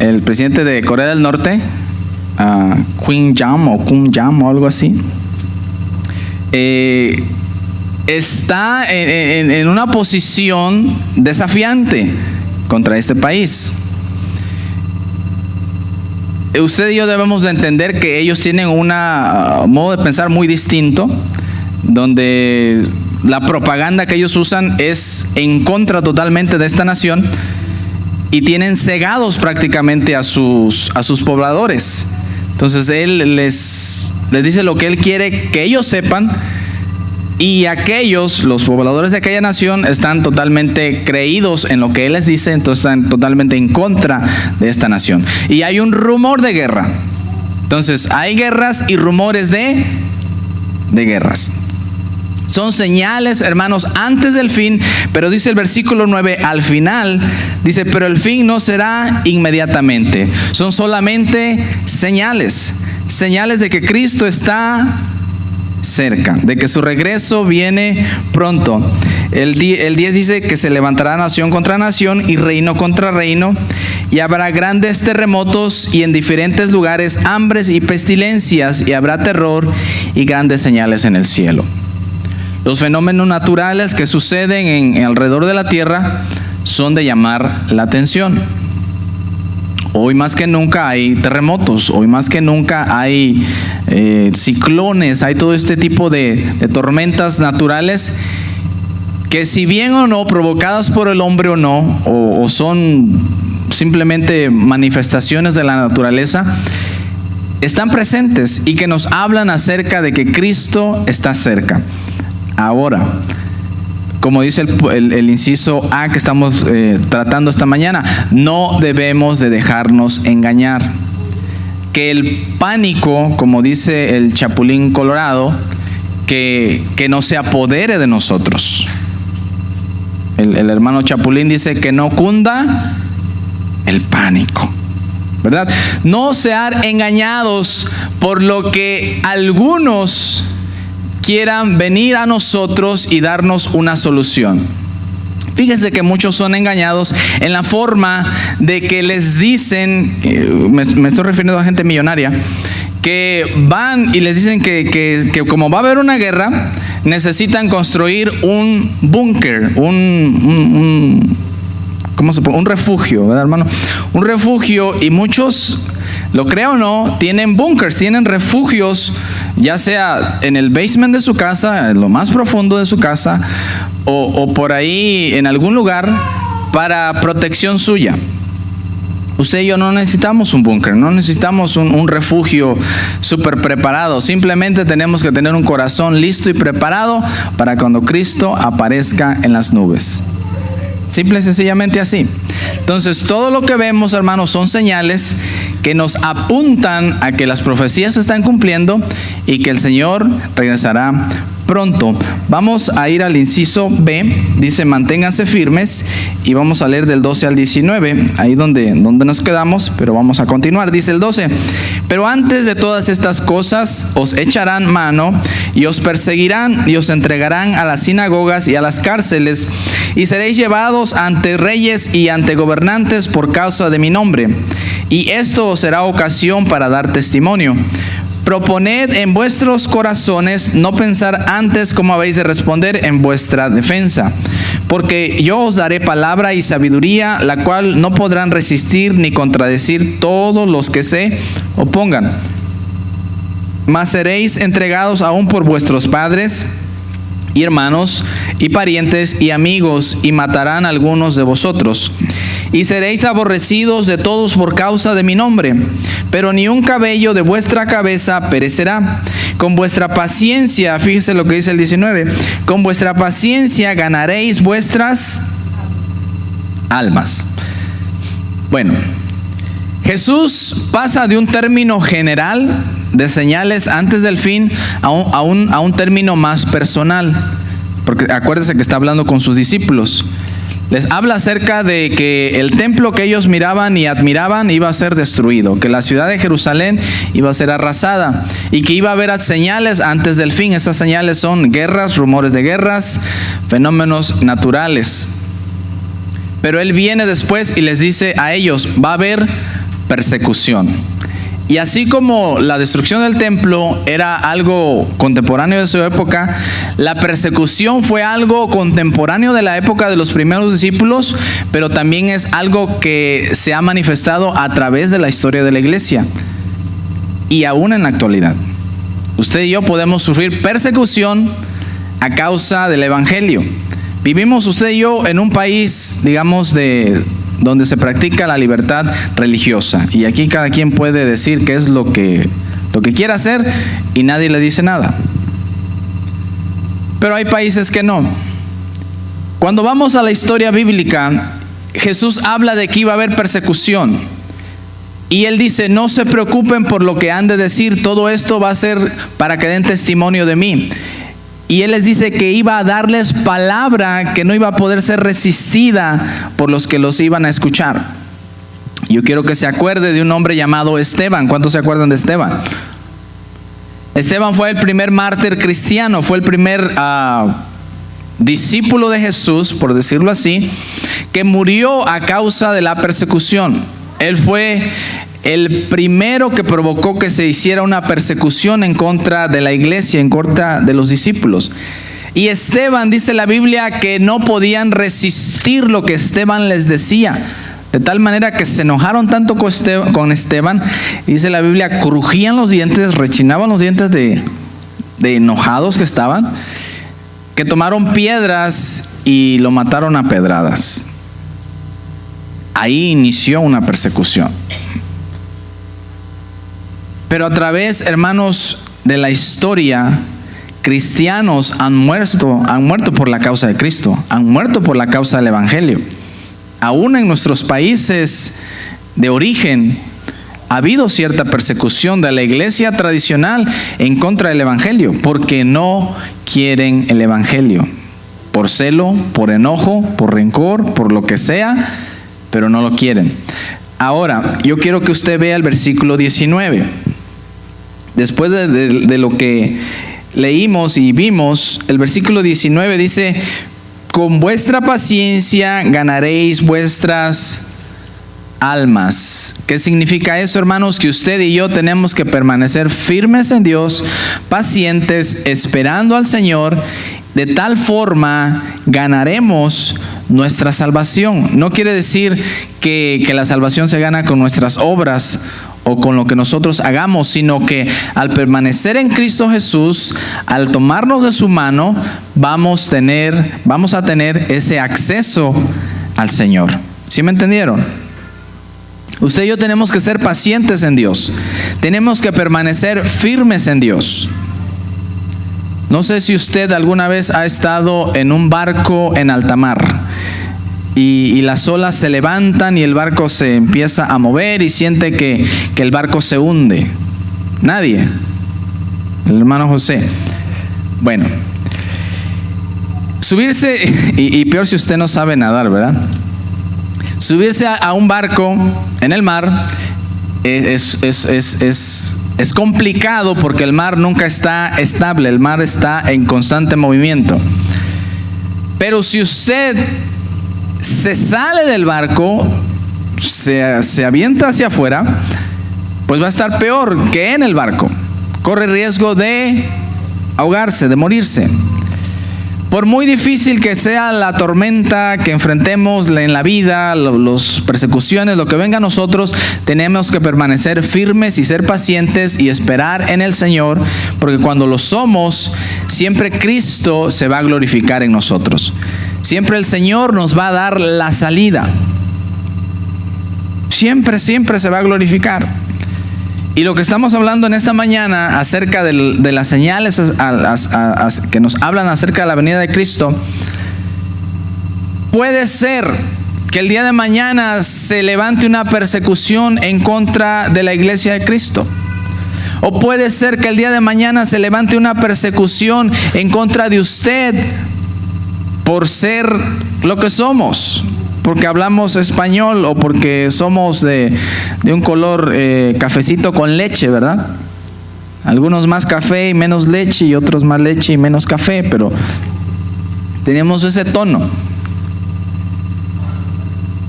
el presidente de Corea del Norte, Kim Jong o algo así, está en una posición desafiante contra este país. Usted y yo debemos de entender que ellos tienen un modo de pensar muy distinto, donde la propaganda que ellos usan es en contra totalmente de esta nación, y tienen cegados prácticamente a sus pobladores. Entonces él les dice lo que él quiere que ellos sepan, y aquellos, los pobladores de aquella nación, están totalmente creídos en lo que él les dice, entonces están totalmente en contra de esta nación. Y hay un rumor de guerra. Entonces hay guerras y rumores de guerras. Son señales, hermanos, antes del fin, pero dice el versículo 9, al final, dice, pero el fin no será inmediatamente. Son solamente señales de que Cristo está cerca, de que su regreso viene pronto. El 10 dice que se levantará nación contra nación y reino contra reino, y habrá grandes terremotos y en diferentes lugares hambres y pestilencias, y habrá terror y grandes señales en el cielo. Los fenómenos naturales que suceden en alrededor de la tierra son de llamar la atención. Hoy más que nunca hay terremotos, hoy más que nunca hay ciclones, hay todo este tipo de tormentas naturales que, si bien o no provocadas por el hombre o no, o son simplemente manifestaciones de la naturaleza, están presentes y que nos hablan acerca de que Cristo está cerca. Ahora, como dice el inciso A que estamos tratando esta mañana, no debemos de dejarnos engañar. Que el pánico, como dice el Chapulín Colorado, que no se apodere de nosotros. El hermano Chapulín dice que no cunda el pánico, ¿verdad? No sean engañados por lo que algunos quieran venir a nosotros y darnos una solución. Fíjense que muchos son engañados en la forma de que les dicen, me estoy refiriendo a gente millonaria, que van y les dicen que como va a haber una guerra, necesitan construir un búnker, un refugio, ¿verdad, hermano? Un refugio, y muchos, lo creo o no, tienen búnkers, tienen refugios, ya sea en el basement de su casa, en lo más profundo de su casa, o por ahí en algún lugar para protección suya. Usted y yo no necesitamos un búnker, no necesitamos un refugio súper preparado. Simplemente tenemos que tener un corazón listo y preparado para cuando Cristo aparezca en las nubes. Simple y sencillamente así. Entonces, todo lo que vemos, hermanos, son señales que nos apuntan a que las profecías se están cumpliendo y que el Señor regresará pronto. Vamos a ir al inciso B, dice manténganse firmes, y vamos a leer del 12 al 19, ahí donde nos quedamos, pero vamos a continuar. Dice el 12, pero antes de todas estas cosas os echarán mano y os perseguirán y os entregarán a las sinagogas y a las cárceles, y seréis llevados ante reyes y ante gobernantes por causa de mi nombre, y esto os será ocasión para dar testimonio. Proponed en vuestros corazones no pensar antes cómo habéis de responder en vuestra defensa, porque yo os daré palabra y sabiduría, la cual no podrán resistir ni contradecir todos los que se opongan. Mas seréis entregados aún por vuestros padres y hermanos y parientes y amigos, y matarán a algunos de vosotros. Y seréis aborrecidos de todos por causa de mi nombre, pero ni un cabello de vuestra cabeza perecerá. Con vuestra paciencia, fíjese lo que dice el 19, con vuestra paciencia ganaréis vuestras almas. Bueno, Jesús pasa de un término general de señales antes del fin a un término más personal, porque acuérdense que está hablando con sus discípulos. Les habla acerca de que el templo que ellos miraban y admiraban iba a ser destruido, que la ciudad de Jerusalén iba a ser arrasada y que iba a haber señales antes del fin. Esas señales son guerras, rumores de guerras, fenómenos naturales. Pero Él viene después y les dice a ellos, va a haber persecución. Y así como la destrucción del templo era algo contemporáneo de su época, la persecución fue algo contemporáneo de la época de los primeros discípulos, pero también es algo que se ha manifestado a través de la historia de la iglesia y aún en la actualidad. Usted y yo podemos sufrir persecución a causa del evangelio. Vivimos usted y yo en un país, digamos, donde se practica la libertad religiosa, y aquí cada quien puede decir qué es lo que quiera hacer y nadie le dice nada. Pero hay países que no. Cuando vamos a la historia bíblica, Jesús habla de que iba a haber persecución y Él dice, no se preocupen por lo que han de decir, todo esto va a ser para que den testimonio de mí. Y Él les dice que iba a darles palabra que no iba a poder ser resistida por los que los iban a escuchar. Yo quiero que se acuerde de un hombre llamado Esteban. ¿Cuántos se acuerdan de Esteban? Esteban fue el primer mártir cristiano, fue el primer discípulo de Jesús, por decirlo así, que murió a causa de la persecución. Él fue el primero que provocó que se hiciera una persecución en contra de la iglesia, en contra de los discípulos. Y Esteban, dice la Biblia, que no podían resistir lo que Esteban les decía, de tal manera que se enojaron tanto con Esteban, dice la Biblia, crujían los dientes, rechinaban los dientes de enojados que estaban, que tomaron piedras y lo mataron a pedradas. Ahí inició una persecución. Pero a través, hermanos, de la historia, cristianos han muerto por la causa de Cristo, han muerto por la causa del evangelio. Aún en nuestros países de origen ha habido cierta persecución de la iglesia tradicional en contra del evangelio, porque no quieren el evangelio, por celo, por enojo, por rencor, por lo que sea, pero no lo quieren. Ahora, yo quiero que usted vea el versículo 19. Después de lo que leímos y vimos, el versículo 19 dice, con vuestra paciencia ganaréis vuestras almas. ¿Qué significa eso, hermanos? Que usted y yo tenemos que permanecer firmes en Dios, pacientes, esperando al Señor. De tal forma ganaremos nuestra salvación. No quiere decir que la salvación se gana con nuestras obras o con lo que nosotros hagamos, sino que al permanecer en Cristo Jesús, al tomarnos de su mano, vamos a tener ese acceso al Señor. ¿Sí me entendieron? Usted y yo tenemos que ser pacientes en Dios. Tenemos que permanecer firmes en Dios. No sé si usted alguna vez ha estado en un barco en alta mar y las olas se levantan y el barco se empieza a mover y siente que el barco se hunde. Nadie. El hermano José. Bueno, subirse, y peor si usted no sabe nadar, ¿verdad? Subirse a un barco en el mar es complicado porque el mar nunca está estable, el mar está en constante movimiento. Pero si usted se sale del barco, se avienta hacia afuera, pues va a estar peor que en el barco. Corre riesgo de ahogarse, de morirse. Por muy difícil que sea la tormenta que enfrentemos en la vida, las persecuciones, lo que venga a nosotros, tenemos que permanecer firmes y ser pacientes y esperar en el Señor, porque cuando lo somos, siempre Cristo se va a glorificar en nosotros. Siempre el Señor nos va a dar la salida. Siempre se va a glorificar. Y lo que estamos hablando en esta mañana acerca de las señales que nos hablan acerca de la venida de Cristo, puede ser que el día de mañana se levante una persecución en contra de la iglesia de Cristo. O puede ser que el día de mañana se levante una persecución en contra de usted por ser lo que somos. porque hablamos español o porque somos de un color cafecito con leche, ¿verdad? Algunos más café y menos leche y otros más leche y menos café, pero tenemos ese tono.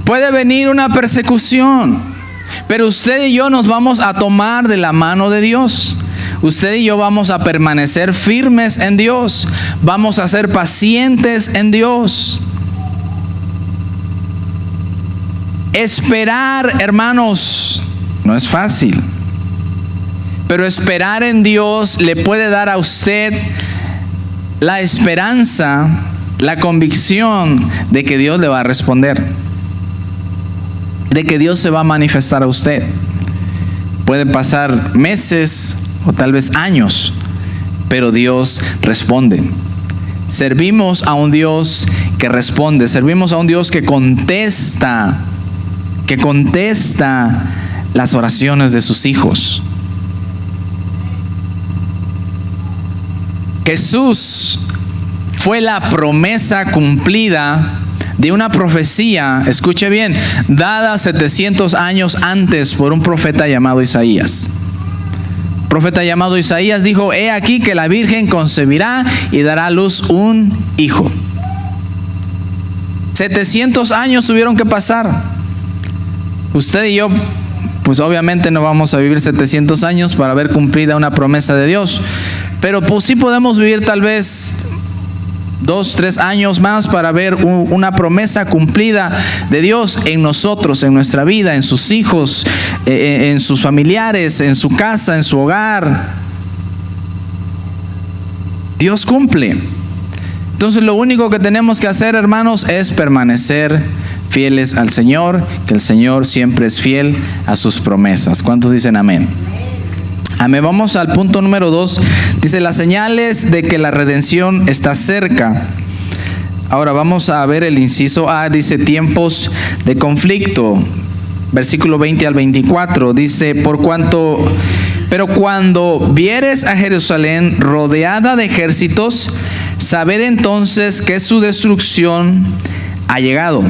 Puede venir una persecución, pero usted y yo nos vamos a tomar de la mano de Dios. Usted y yo vamos a permanecer firmes en Dios. Vamos a ser pacientes en Dios. Esperar, hermanos, no es fácil. Pero esperar en Dios le puede dar a usted la esperanza, la convicción de que Dios le va a responder, de que Dios se va a manifestar a usted. Pueden pasar meses o tal vez años, pero Dios responde. Servimos a un Dios que responde, servimos a un Dios que contesta las oraciones de sus hijos. Jesús fue la promesa cumplida de una profecía, escuche bien, dada 700 años antes por un profeta llamado Isaías. El profeta llamado Isaías dijo: he aquí que la Virgen concebirá y dará a luz un hijo. 700 años tuvieron que pasar. Usted y yo, pues obviamente no vamos a vivir 700 años para ver cumplida una promesa de Dios, pero pues sí podemos vivir tal vez 2, 3 años más para ver una promesa cumplida de Dios en nosotros, en nuestra vida, en sus hijos, en sus familiares, en su casa, en su hogar. Dios cumple. Entonces lo único que tenemos que hacer, hermanos, es permanecer fieles al Señor, que el Señor siempre es fiel a sus promesas. ¿Cuántos dicen amén? Amén. Vamos al punto número 2. Dice: las señales de que la redención está cerca. Ahora vamos a ver el inciso A. Dice: tiempos de conflicto. Versículo 20 al 24. Dice: pero cuando vieres a Jerusalén rodeada de ejércitos, sabed entonces que su destrucción ha llegado.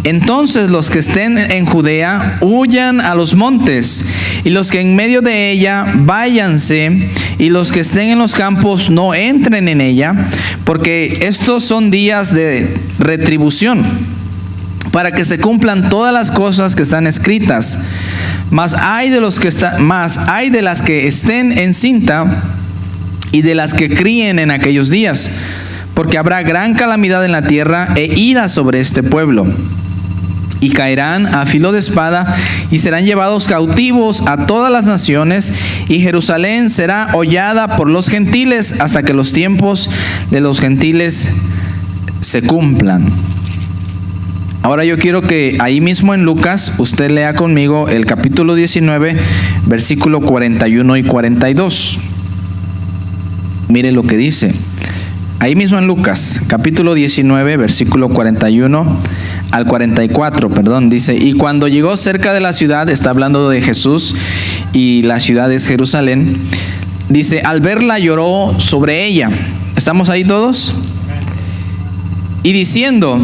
Entonces los que estén en Judea huyan a los montes, y los que en medio de ella váyanse, y los que estén en los campos no entren en ella, porque estos son días de retribución, para que se cumplan todas las cosas que están escritas. Mas hay de las que estén encinta y de las que críen en aquellos días, porque habrá gran calamidad en la tierra e ira sobre este pueblo. Y caerán a filo de espada y serán llevados cautivos a todas las naciones, y Jerusalén será hollada por los gentiles hasta que los tiempos de los gentiles se cumplan. Ahora yo quiero que ahí mismo en Lucas usted lea conmigo el capítulo 19, versículo 41 y 42. Mire lo que dice. Ahí mismo en Lucas, capítulo 19, versículo 41 al 44, dice: y cuando llegó cerca de la ciudad, está hablando de Jesús y la ciudad es Jerusalén, dice: al verla lloró sobre ella. ¿Estamos ahí todos? Y diciendo,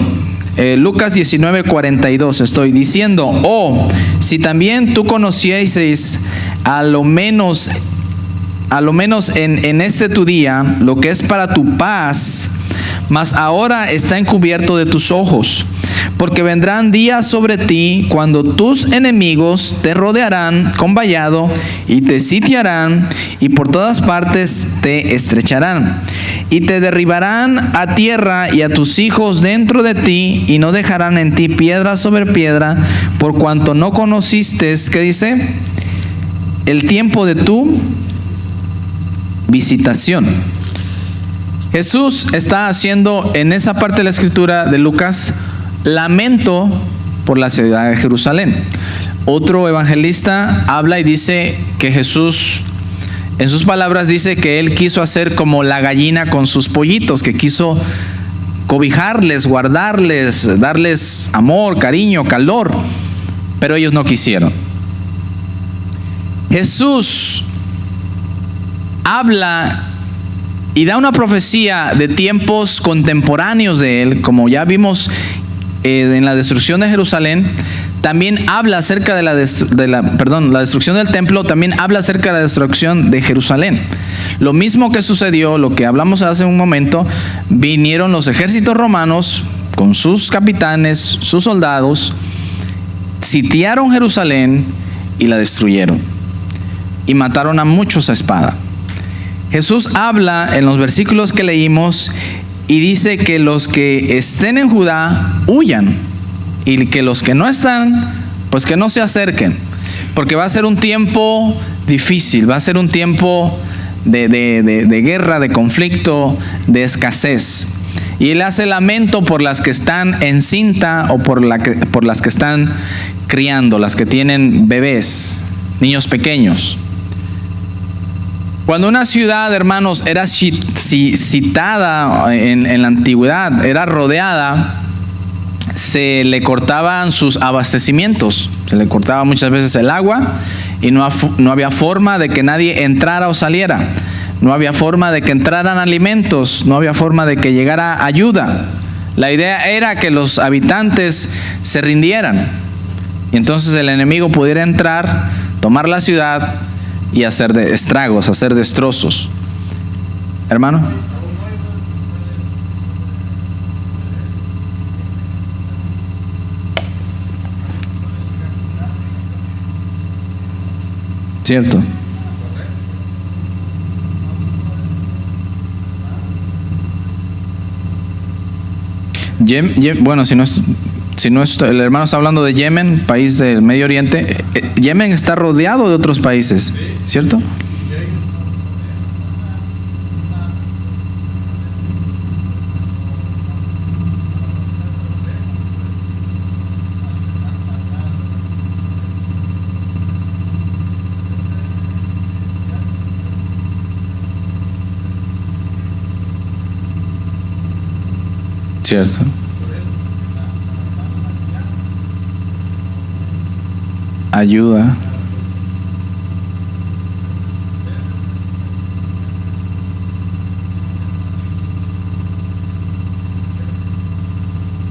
Lucas 19, 42, estoy diciendo: oh, si también tú conocieseis a lo menos en este tu día lo que es para tu paz, mas ahora está encubierto de tus ojos. Porque vendrán días sobre ti cuando tus enemigos te rodearán con vallado y te sitiarán, y por todas partes te estrecharán, y te derribarán a tierra y a tus hijos dentro de ti, y no dejarán en ti piedra sobre piedra, por cuanto no conociste, ¿qué dice? El tiempo de tu visitación. Jesús está haciendo en esa parte de la escritura de Lucas lamento por la ciudad de Jerusalén. Otro evangelista habla y dice que Jesús, en sus palabras, dice que él quiso hacer como la gallina con sus pollitos, que quiso cobijarles, guardarles, darles amor, cariño, calor, pero ellos no quisieron. Jesús habla y da una profecía de tiempos contemporáneos de él, como ya vimos en la destrucción de Jerusalén, también habla acerca de la destrucción del templo, también habla acerca de la destrucción de Jerusalén. Lo mismo que sucedió, lo que hablamos hace un momento, vinieron los ejércitos romanos con sus capitanes, sus soldados, sitiaron Jerusalén y la destruyeron. Y mataron a muchos a espada. Jesús habla en los versículos que leímos y dice que los que estén en Judá huyan, y que los que no están, pues que no se acerquen, porque va a ser un tiempo difícil, va a ser un tiempo de guerra, de conflicto, de escasez. Y él hace lamento por las que están encinta o por las que están criando, las que tienen bebés, niños pequeños. Cuando una ciudad, hermanos, era citada en la antigüedad, era rodeada, se le cortaban sus abastecimientos, se le cortaba muchas veces el agua y no había forma de que nadie entrara o saliera, no había forma de que entraran alimentos, no había forma de que llegara ayuda. La idea era que los habitantes se rindieran y entonces el enemigo pudiera entrar, tomar la ciudad y hacer estragos, hacer destrozos. Hermano. Cierto. Bueno, si no es el hermano está hablando de Yemen, país del Medio Oriente. Yemen está rodeado de otros países, ¿cierto? Cierto. Ayuda.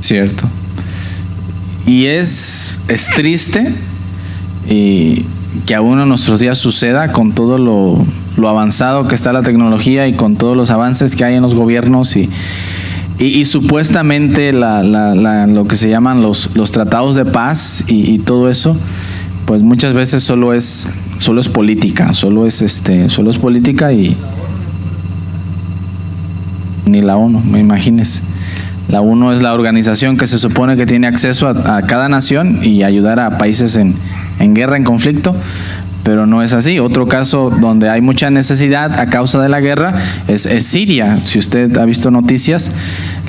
Cierto. Y es triste y que aún en nuestros días suceda con todo lo avanzado que está la tecnología y con todos los avances que hay en los gobiernos y supuestamente lo que se llaman los tratados de paz y todo eso, pues muchas veces solo es política, solo es política y ni la ONU, me imagines. La ONU es la organización que se supone que tiene acceso a cada nación y ayudar a países en guerra, en conflicto, pero no es así. Otro caso donde hay mucha necesidad a causa de la guerra es Siria. Si usted ha visto noticias,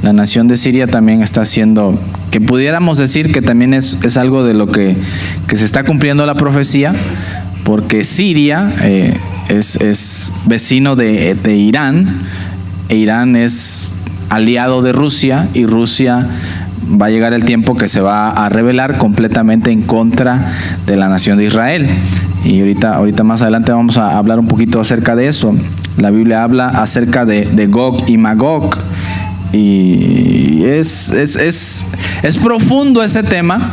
la nación de Siria también está haciendo, que pudiéramos decir que también es algo de lo que se está cumpliendo la profecía, porque Siria es vecino de Irán, e Irán es aliado de Rusia, y Rusia va a llegar el tiempo que se va a rebelar completamente en contra de la nación de Israel. Y ahorita más adelante vamos a hablar un poquito acerca de eso. La Biblia habla acerca de Gog y Magog, y es profundo ese tema,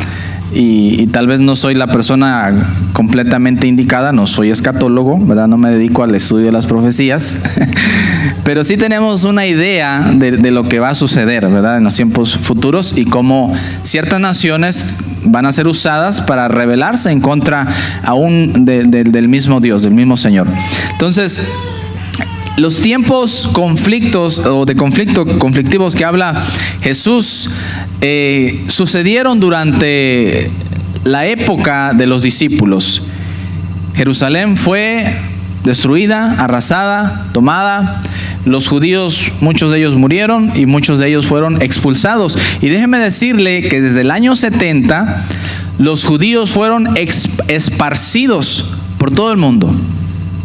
y tal vez no soy la persona completamente indicada, no soy escatólogo, ¿verdad? No me dedico al estudio de las profecías, pero sí tenemos una idea de lo que va a suceder, ¿verdad? En los tiempos futuros, y cómo ciertas naciones van a ser usadas para rebelarse en contra aún del mismo Dios, del mismo Señor. Entonces, los tiempos conflictivos que habla Jesús sucedieron durante la época de los discípulos. Jerusalén fue destruida, arrasada, tomada. Los judíos, muchos de ellos murieron y muchos de ellos fueron expulsados. Y déjeme decirle que desde el año 70 los judíos fueron esparcidos por todo el mundo.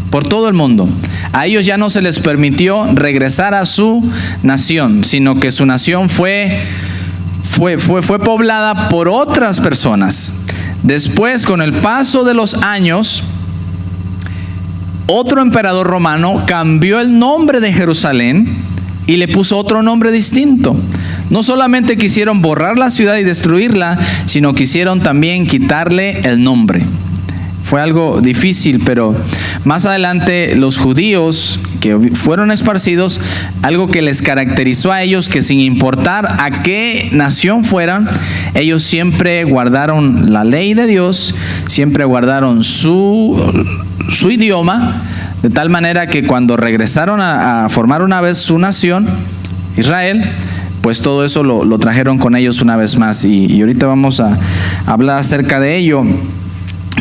Por todo el mundo. A ellos ya no se les permitió regresar a su nación, sino que su nación fue poblada por otras personas. Después, con el paso de los años, otro emperador romano cambió el nombre de Jerusalén y le puso otro nombre distinto. No solamente quisieron borrar la ciudad y destruirla, sino quisieron también quitarle el nombre. Fue algo difícil, pero más adelante los judíos que fueron esparcidos, algo que les caracterizó a ellos, que sin importar a qué nación fueran, ellos siempre guardaron la ley de Dios, siempre guardaron su idioma, de tal manera que cuando regresaron a formar una vez su nación, Israel, pues todo eso lo trajeron con ellos una vez más. Y ahorita vamos a hablar acerca de ello.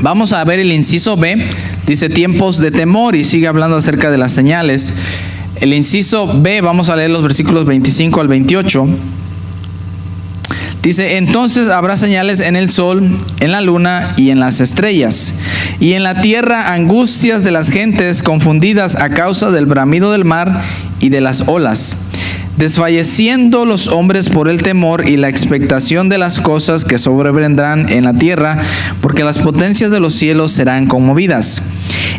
Vamos a ver el inciso B, dice tiempos de temor, y sigue hablando acerca de las señales. El inciso B, vamos a leer los versículos 25 al 28. Dice, entonces habrá señales en el sol, en la luna y en las estrellas, y en la tierra angustias de las gentes confundidas a causa del bramido del mar y de las olas, desfalleciendo los hombres por el temor y la expectación de las cosas que sobrevendrán en la tierra, porque las potencias de los cielos serán conmovidas.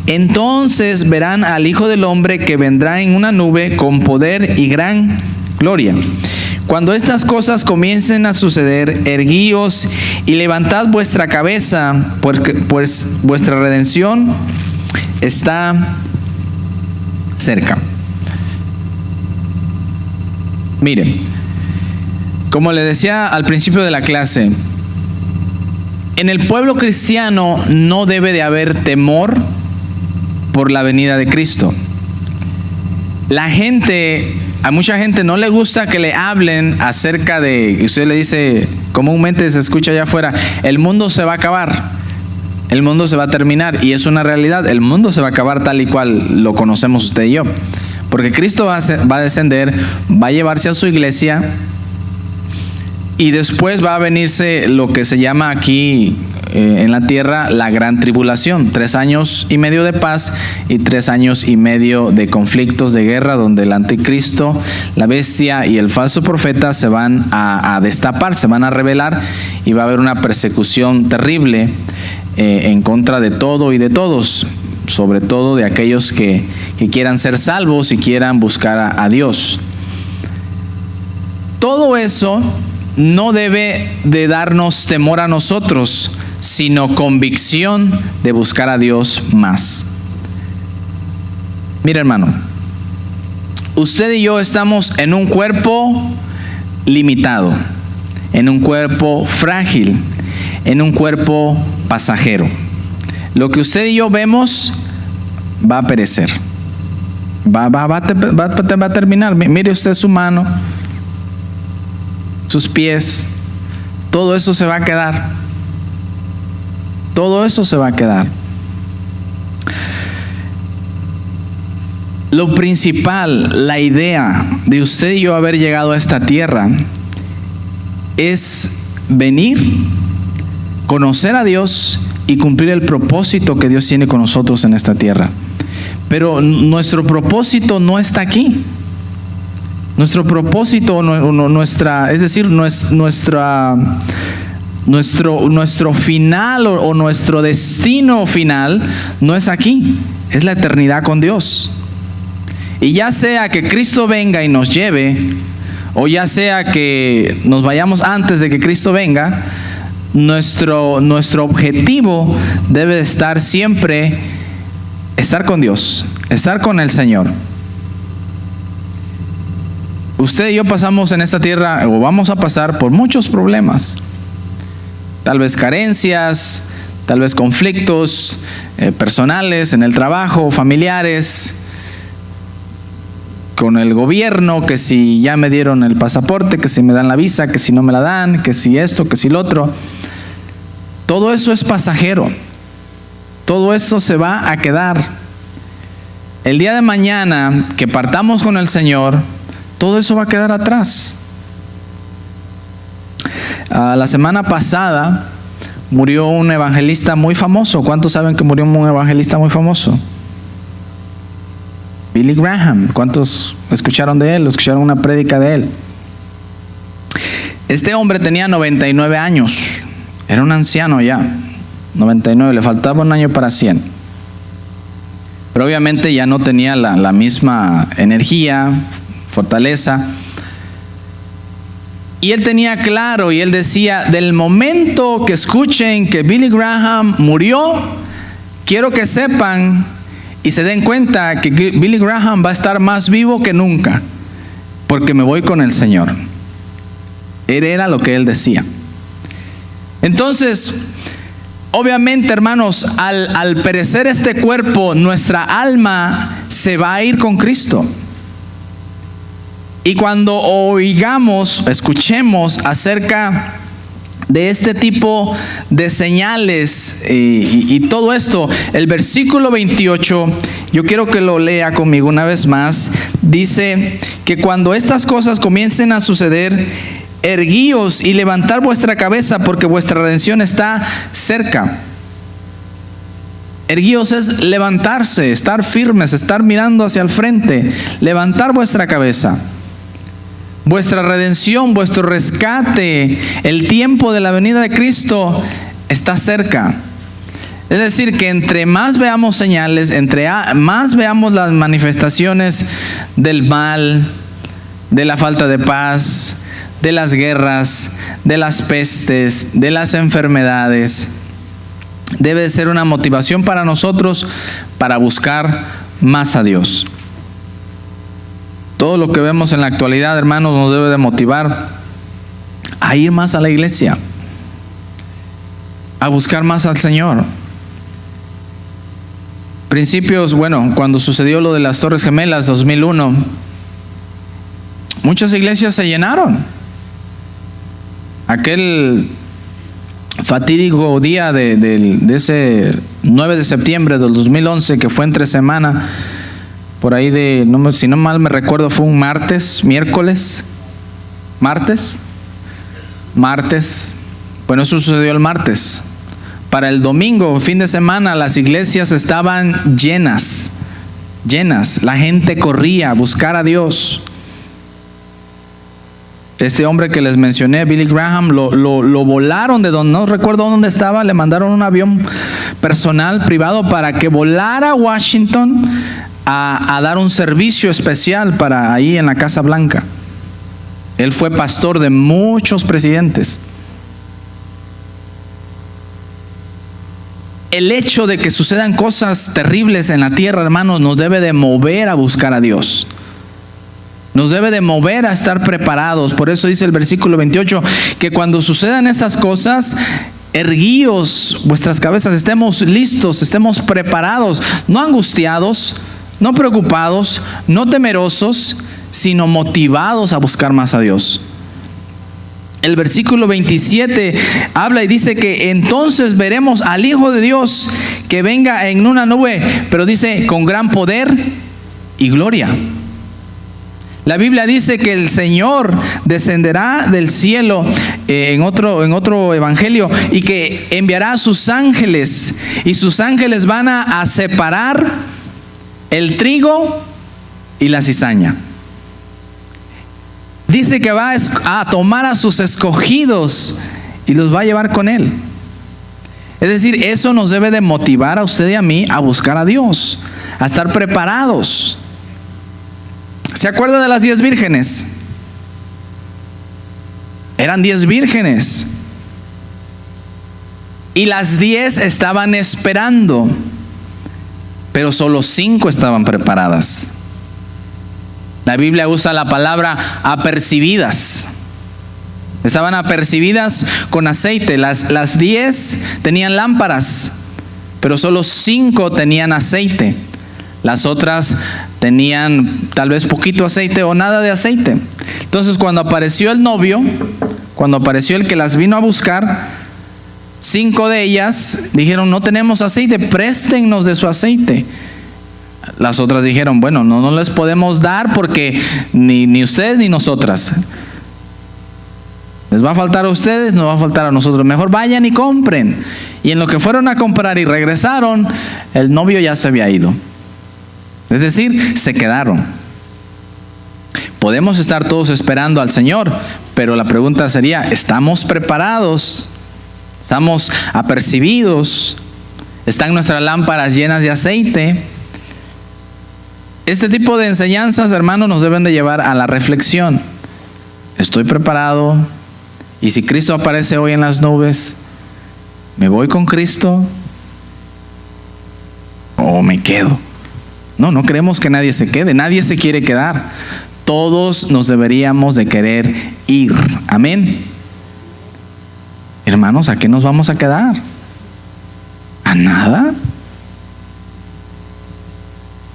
Entonces verán al Hijo del Hombre que vendrá en una nube con poder y gran gloria. Cuando estas cosas comiencen a suceder, erguíos y levantad vuestra cabeza, pues vuestra redención está cerca. Miren, como le decía al principio de la clase, en el pueblo cristiano no debe de haber temor por la venida de Cristo. A mucha gente no le gusta que le hablen acerca de, usted le dice, comúnmente se escucha allá afuera, el mundo se va a acabar, el mundo se va a terminar, y es una realidad, el mundo se va a acabar tal y cual lo conocemos usted y yo. Porque Cristo va a descender, va a llevarse a su iglesia, y después va a venirse lo que se llama aquí en la tierra la gran tribulación. 3 años y medio de paz y 3 años y medio de conflictos, de guerra, donde el anticristo, la bestia y el falso profeta se van a destapar, se van a revelar, y va a haber una persecución terrible en contra de todo y de todos, sobre todo de aquellos que quieran ser salvos y quieran buscar a Dios. Todo eso no debe de darnos temor a nosotros, sino convicción de buscar a Dios más. Mira, hermano, usted y yo estamos en un cuerpo limitado, en un cuerpo frágil, en un cuerpo pasajero. Lo que usted y yo vemos va a perecer, va a terminar. Mire usted su mano, sus pies, todo eso se va a quedar. Todo eso se va a quedar. Lo principal, la idea de usted y yo haber llegado a esta tierra es venir, conocer a Dios y cumplir el propósito que Dios tiene con nosotros en esta tierra. Pero nuestro propósito no está aquí. Nuestro propósito, nuestro final o nuestro destino final no es aquí, es la eternidad con Dios. Y ya sea que Cristo venga y nos lleve, o ya sea que nos vayamos antes de que Cristo venga, nuestro objetivo debe estar siempre, estar con Dios, estar con el Señor. Usted y yo pasamos en esta tierra, o vamos a pasar por muchos problemas. Tal vez carencias, tal vez conflictos personales en el trabajo, familiares, con el gobierno, que si ya me dieron el pasaporte, que si me dan la visa, que si no me la dan, que si esto, que si lo otro. Todo eso es pasajero. Todo eso se va a quedar. El día de mañana que partamos con el Señor, todo eso va a quedar atrás. La semana pasada murió un evangelista muy famoso. ¿Cuántos saben que murió un evangelista muy famoso? Billy Graham. ¿Cuántos escucharon de él? ¿Escucharon una prédica de él? Este hombre tenía 99 años. Era un anciano ya. 99, le faltaba un año para 100. Pero obviamente ya no tenía la misma energía, fortaleza. Y él tenía claro, y él decía, del momento que escuchen que Billy Graham murió, quiero que sepan y se den cuenta que Billy Graham va a estar más vivo que nunca, porque me voy con el Señor. Era lo que él decía. Entonces, obviamente, hermanos, al perecer este cuerpo, nuestra alma se va a ir con Cristo. Y cuando escuchemos acerca de este tipo de señales y todo esto, el versículo 28, yo quiero que lo lea conmigo una vez más. Dice que cuando estas cosas comiencen a suceder, erguíos y levantar vuestra cabeza, porque vuestra redención está cerca. Erguíos es levantarse, estar firmes, estar mirando hacia el frente, levantar vuestra cabeza. Vuestra redención, vuestro rescate, el tiempo de la venida de Cristo está cerca. Es decir, que entre más veamos señales, entre más veamos las manifestaciones del mal, de la falta de paz, de las guerras, de las pestes, de las enfermedades, debe ser una motivación para nosotros para buscar más a Dios. Todo lo que vemos en la actualidad, hermanos, nos debe de motivar a ir más a la iglesia, a buscar más al Señor. Principios, cuando sucedió lo de las Torres Gemelas, 2001, muchas iglesias se llenaron. Aquel fatídico día de ese 9 de septiembre del 2011, que fue entre semana, por ahí si no mal me recuerdo, fue un martes. Bueno, eso sucedió el martes. Para el domingo, fin de semana, las iglesias estaban llenas. La gente corría a buscar a Dios. Este hombre que les mencioné, Billy Graham, lo volaron de donde, no recuerdo dónde estaba, le mandaron un avión personal, privado, para que volara a Washington a dar un servicio especial para ahí en la Casa Blanca. Él fue pastor de muchos presidentes. El hecho de que sucedan cosas terribles en la tierra, hermanos, nos debe de mover a buscar a Dios. Nos debe de mover a estar preparados. Por eso dice el versículo 28, que cuando sucedan estas cosas, erguíos vuestras cabezas, estemos listos, estemos preparados, no angustiados, no preocupados, no temerosos, sino motivados a buscar más a Dios. El versículo 27 habla y dice que entonces veremos al Hijo de Dios que venga en una nube, pero dice con gran poder y gloria. La Biblia dice que el Señor descenderá del cielo en otro evangelio, y que enviará a sus ángeles, y sus ángeles van a separar el trigo y la cizaña. Dice que va a tomar a sus escogidos y los va a llevar con él. Es decir, eso nos debe de motivar a usted y a mí a buscar a Dios, a estar preparados. ¿Se acuerda de las 10 vírgenes? Eran 10 vírgenes. Y las 10 estaban esperando, pero solo 5 estaban preparadas. La Biblia usa la palabra apercibidas. Estaban apercibidas con aceite. Las 10 tenían lámparas, pero solo 5 tenían aceite. Las otras tenían tal vez poquito aceite o nada de aceite. Entonces, cuando apareció el novio, cuando apareció el que las vino a buscar, 5 de ellas dijeron: no tenemos aceite, préstennos de su aceite. Las otras dijeron: bueno, no les podemos dar porque ni ustedes ni nosotras. Les va a faltar a ustedes, nos va a faltar a nosotros. Mejor vayan y compren. Y en lo que fueron a comprar y regresaron, el novio ya se había ido. Es decir, se quedaron. Podemos estar todos esperando al Señor, pero la pregunta sería: ¿estamos preparados? ¿Estamos apercibidos? ¿Están nuestras lámparas llenas de aceite? Este tipo de enseñanzas, hermanos, nos deben de llevar a la reflexión. Es ¿Estoy preparado? Y si Cristo aparece hoy en las nubes, ¿me voy con Cristo o me quedo? No queremos que nadie se quede, nadie se quiere quedar. Todos nos deberíamos de querer ir. Amén. Hermanos, ¿a qué nos vamos a quedar? ¿A nada?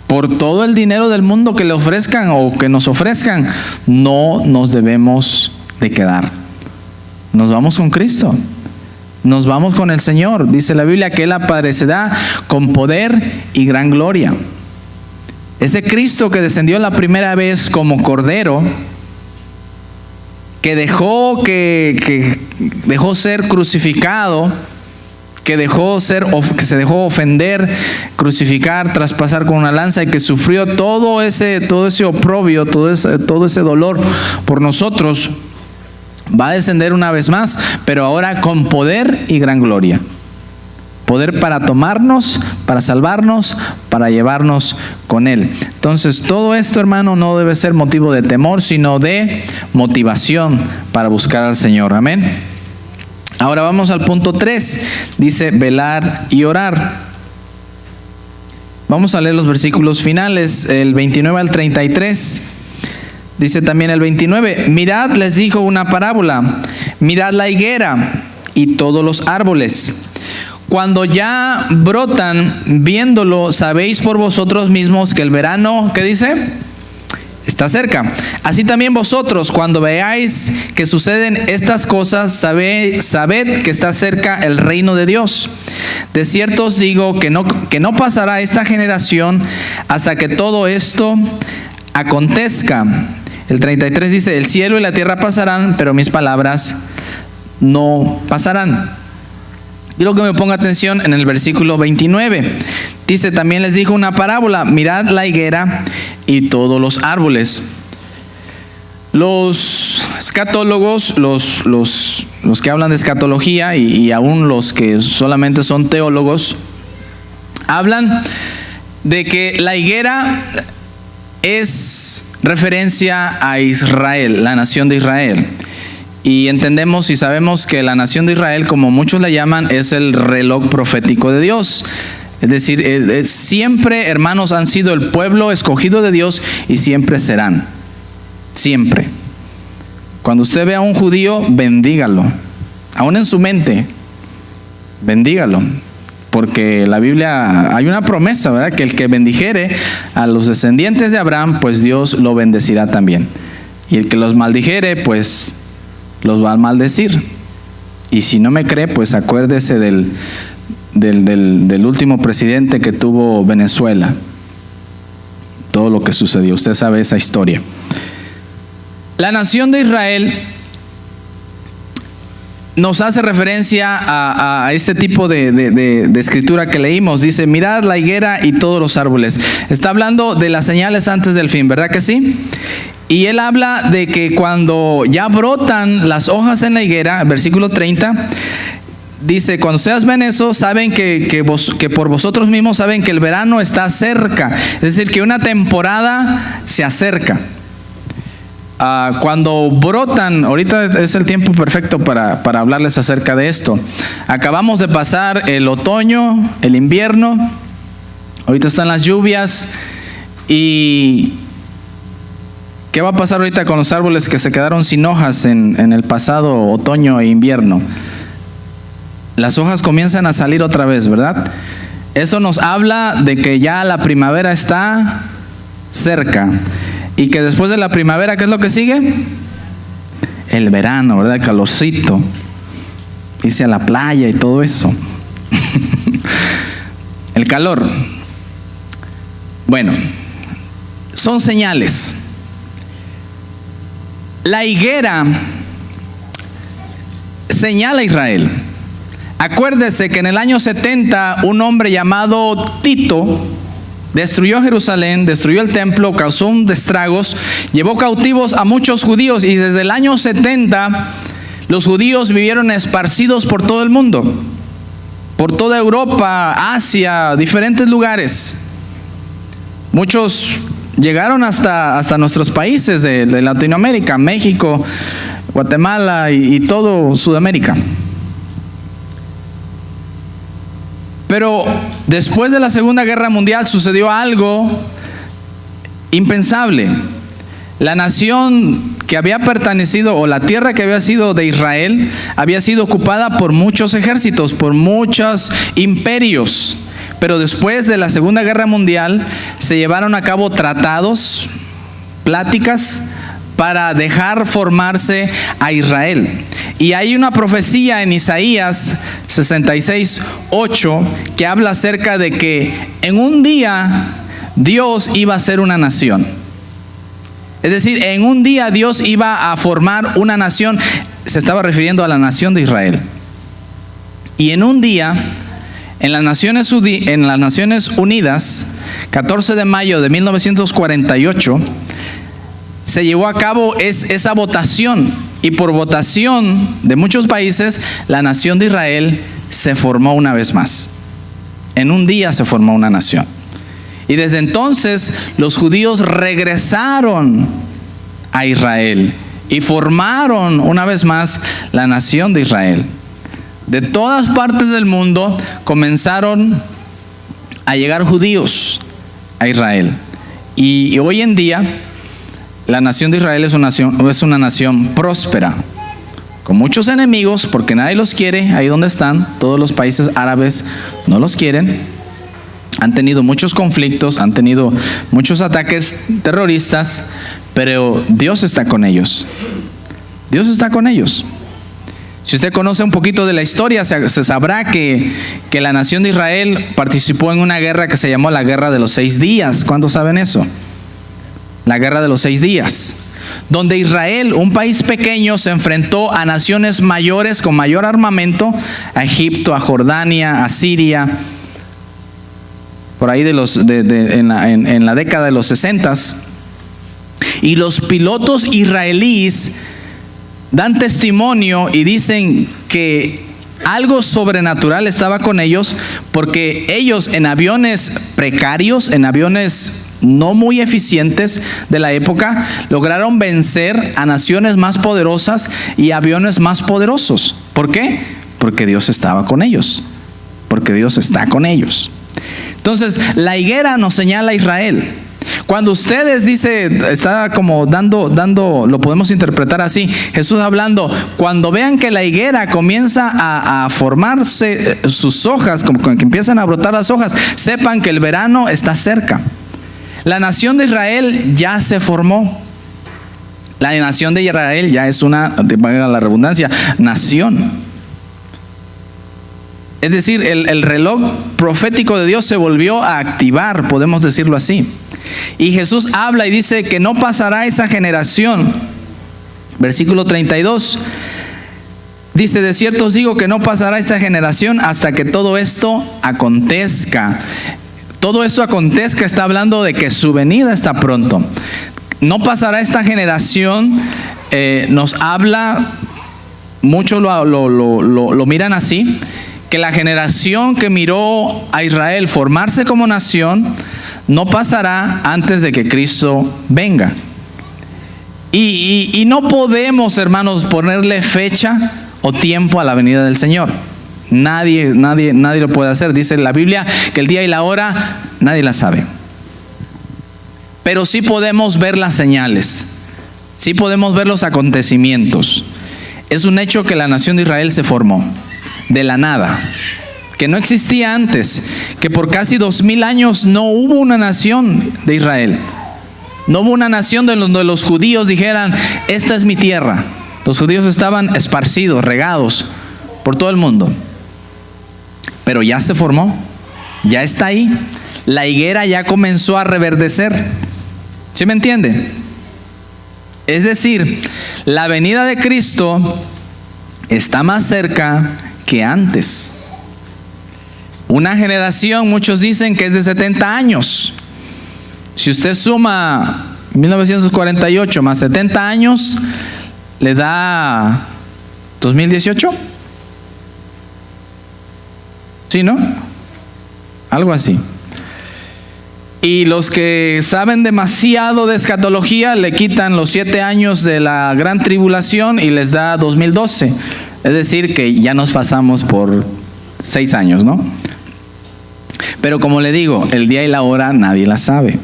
Por todo el dinero del mundo que le ofrezcan o que nos ofrezcan, no nos debemos de quedar. Nos vamos con Cristo. Nos vamos con el Señor. Dice la Biblia que Él aparecerá con poder y gran gloria. Ese Cristo que descendió la primera vez como Cordero, que dejó ser crucificado, que se dejó ofender, crucificar, traspasar con una lanza, y que sufrió todo ese oprobio, todo ese dolor por nosotros, va a descender una vez más, pero ahora con poder y gran gloria. Poder para tomarnos, para salvarnos, para llevarnos con Él. Entonces, todo esto, hermano, no debe ser motivo de temor, sino de motivación para buscar al Señor. Amén. Ahora vamos al punto 3. Dice, velar y orar. Vamos a leer los versículos finales, el 29 al 33. Dice también el 29, mirad, les dijo una parábola, mirad la higuera y todos los árboles. Cuando ya brotan, viéndolo, sabéis por vosotros mismos que el verano, ¿qué dice? Está cerca. Así también vosotros, cuando veáis que suceden estas cosas, sabed que está cerca el reino de Dios. De cierto os digo que no pasará esta generación hasta que todo esto acontezca. El 33 dice, el cielo y la tierra pasarán, pero mis palabras no pasarán. Quiero que me ponga atención en el versículo 29. Dice, también les dijo una parábola, mirad la higuera y todos los árboles. Los escatólogos, los que hablan de escatología y aún los que solamente son teólogos, hablan de que la higuera es referencia a Israel, la nación de Israel. Y entendemos y sabemos que la nación de Israel, como muchos la llaman, es el reloj profético de Dios. Es decir, siempre, hermanos, han sido el pueblo escogido de Dios y siempre serán. Siempre. Cuando usted ve a un judío, bendígalo. Aún en su mente, bendígalo. Porque la Biblia, hay una promesa, ¿verdad? Que el que bendijere a los descendientes de Abraham, pues Dios lo bendecirá también. Y el que los maldijere, pues los va a maldecir. Y si no me cree, pues acuérdese del último presidente que tuvo Venezuela. Todo lo que sucedió, usted sabe esa historia. La nación de Israel nos hace referencia a este tipo de escritura que leímos. Dice, mirad la higuera y todos los árboles. Está hablando de las señales antes del fin, ¿verdad que sí? Y él habla de que cuando ya brotan las hojas en la higuera, versículo 30, dice, cuando ustedes ven eso, saben que por vosotros mismos saben que el verano está cerca. Es decir, que una temporada se acerca. Cuando brotan, ahorita es el tiempo perfecto para hablarles acerca de esto. Acabamos de pasar el otoño, el invierno, ahorita están las lluvias. ¿Y qué va a pasar ahorita con los árboles que se quedaron sin hojas en el pasado otoño e invierno? Las hojas comienzan a salir otra vez, ¿verdad? Eso nos habla de que ya la primavera está cerca. Y que después de la primavera, ¿qué es lo que sigue? El verano, ¿verdad? El calorcito. Irse a la playa y todo eso. El calor. Bueno, son señales. La higuera señala a Israel. Acuérdese que en el año 70 un hombre llamado Tito destruyó Jerusalén, destruyó el templo, causó un estragos, llevó cautivos a muchos judíos y desde el año 70 los judíos vivieron esparcidos por todo el mundo, por toda Europa, Asia, diferentes lugares. Muchos llegaron hasta nuestros países de Latinoamérica, México, Guatemala y todo Sudamérica. Pero después de la Segunda Guerra Mundial sucedió algo impensable. La nación que había pertenecido, o la tierra que había sido de Israel, había sido ocupada por muchos ejércitos, por muchos imperios. Pero después de la Segunda Guerra Mundial se llevaron a cabo tratados, pláticas, para dejar formarse a Israel. Y hay una profecía en Isaías 66:8 que habla acerca de que en un día Dios iba a ser una nación. Es decir, en un día Dios iba a formar una nación. Se estaba refiriendo a la nación de Israel. Y en un día, en las Naciones Unidas, 14 de mayo de 1948, se llevó a cabo esa votación. Y por votación de muchos países, la nación de Israel se formó una vez más. En un día se formó una nación. Y desde entonces los judíos regresaron a Israel y formaron una vez más la nación de Israel. De todas partes del mundo comenzaron a llegar judíos a Israel. Y hoy en día la nación de Israel es una nación próspera, con muchos enemigos, porque nadie los quiere ahí donde están. Todos los países árabes no los quieren. Han tenido muchos conflictos, han tenido muchos ataques terroristas, pero Dios está con ellos. Dios está con ellos. Si usted conoce un poquito de la historia, se sabrá que la nación de Israel participó en una guerra que se llamó la Guerra de los 6 días. ¿Cuántos saben eso? La Guerra de los 6 días. Donde Israel, un país pequeño, se enfrentó a naciones mayores con mayor armamento, a Egipto, a Jordania, a Siria, por ahí en la década de los 60. Y los pilotos israelíes dan testimonio y dicen que algo sobrenatural estaba con ellos, porque ellos en aviones precarios, en aviones no muy eficientes de la época, lograron vencer a naciones más poderosas y aviones más poderosos. ¿Por qué? Porque Dios estaba con ellos. Porque Dios está con ellos. Entonces, la higuera nos señala a Israel. Cuando ustedes está como dando, lo podemos interpretar así, Jesús hablando, cuando vean que la higuera comienza a formarse sus hojas, como que empiezan a brotar las hojas, sepan que el verano está cerca. La nación de Israel ya se formó. La nación de Israel ya es valga la redundancia, nación. Es decir, el reloj profético de Dios se volvió a activar, podemos decirlo así. Y Jesús habla y dice que no pasará esa generación. Versículo 32. Dice, de cierto os digo que no pasará esta generación hasta que todo esto acontezca. Todo esto acontezca está hablando de que su venida está pronto. No pasará esta generación, nos habla, muchos lo miran así, que la generación que miró a Israel formarse como nación no pasará antes de que Cristo venga. Y no podemos, hermanos, ponerle fecha o tiempo a la venida del Señor. Nadie lo puede hacer. Dice la Biblia que el día y la hora nadie la sabe. Pero sí podemos ver las señales. Sí podemos ver los acontecimientos. Es un hecho que la nación de Israel se formó de la nada, que no existía antes, que por casi 2000 años no hubo una nación de Israel. No hubo una nación donde los judíos dijeran, esta es mi tierra. Los judíos estaban esparcidos, regados por todo el mundo. Pero ya se formó, ya está ahí. La higuera ya comenzó a reverdecer. ¿Sí me entiende? Es decir, la venida de Cristo está más cerca que antes. Una generación, muchos dicen que es de 70 años. Si usted suma 1948 más 70 años, le da 2018. ¿Sí, no? Algo así. Y los que saben demasiado de escatología le quitan los 7 años de la gran tribulación y les da 2012. Es decir, que ya nos pasamos por 6 años, ¿no? Pero como le digo, el día y la hora nadie la sabe.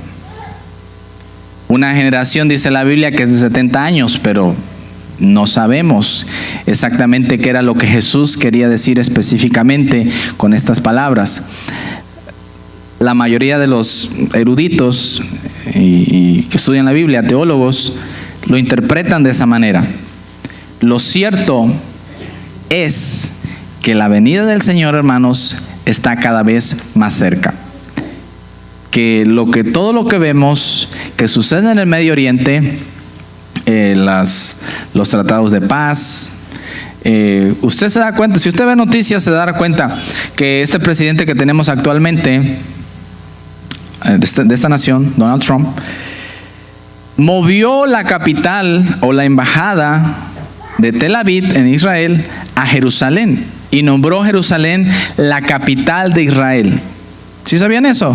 Una generación, dice la Biblia, que es de 70 años, pero no sabemos exactamente qué era lo que Jesús quería decir específicamente con estas palabras. La mayoría de los eruditos y que estudian la Biblia, teólogos, lo interpretan de esa manera. Lo cierto es que la venida del Señor, hermanos, está cada vez más cerca. Que todo lo que vemos que sucede en el Medio Oriente, los tratados de paz, usted se da cuenta, si usted ve noticias, se dará cuenta que este presidente que tenemos actualmente de esta nación, Donald Trump, movió la capital o la embajada de Tel Aviv en Israel a Jerusalén y nombró Jerusalén la capital de Israel. ¿Sí sabían eso?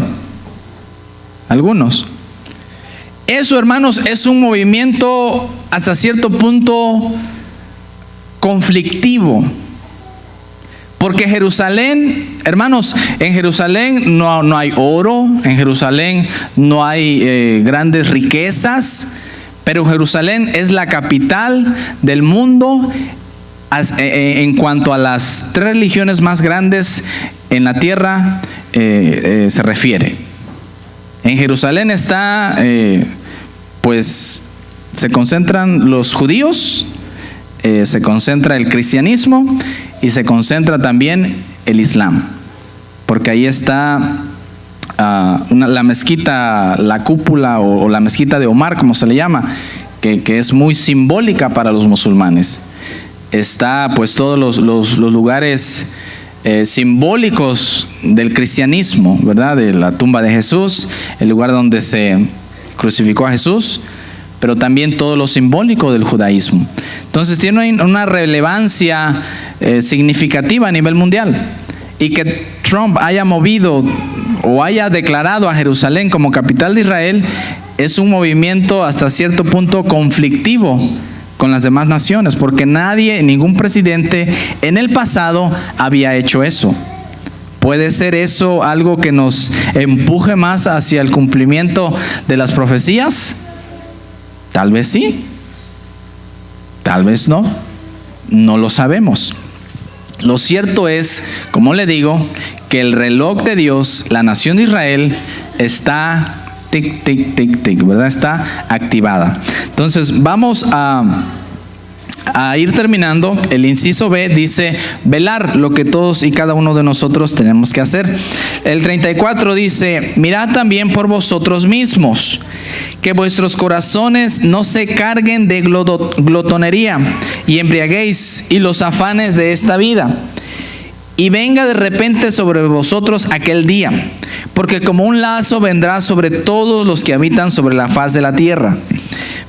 Algunos. Eso, hermanos, es un movimiento hasta cierto punto conflictivo. Porque Jerusalén, hermanos, en Jerusalén no hay oro, en Jerusalén no hay grandes riquezas, pero Jerusalén es la capital del mundo en cuanto a las 3 religiones más grandes en la tierra se refiere. En Jerusalén está, pues, se concentran los judíos, se concentra el cristianismo y se concentra también el islam, porque ahí está la mezquita, la cúpula o la mezquita de Omar, como se le llama, que es muy simbólica para los musulmanes. Está pues todos los lugares simbólicos del cristianismo, ¿verdad? De la tumba de Jesús, el lugar donde se crucificó a Jesús, pero también todo lo simbólico del judaísmo. Entonces tiene una relevancia significativa a nivel mundial. Y que Trump haya movido o haya declarado a Jerusalén como capital de Israel es un movimiento hasta cierto punto conflictivo con las demás naciones, porque ningún presidente en el pasado había hecho eso. ¿Puede ser eso algo que nos empuje más hacia el cumplimiento de las profecías? Tal vez sí, tal vez no, no lo sabemos. Lo cierto es, como le digo, que el reloj de Dios, la nación de Israel, está tic, tic, tic, tic, ¿verdad? Está activada. Entonces vamos a ir terminando. El inciso B dice velar, lo que todos y cada uno de nosotros tenemos que hacer. El 34 dice: mirad también por vosotros mismos, que vuestros corazones no se carguen de glotonería y embriaguéis y los afanes de esta vida, y venga de repente sobre vosotros aquel día, porque como un lazo vendrá sobre todos los que habitan sobre la faz de la tierra.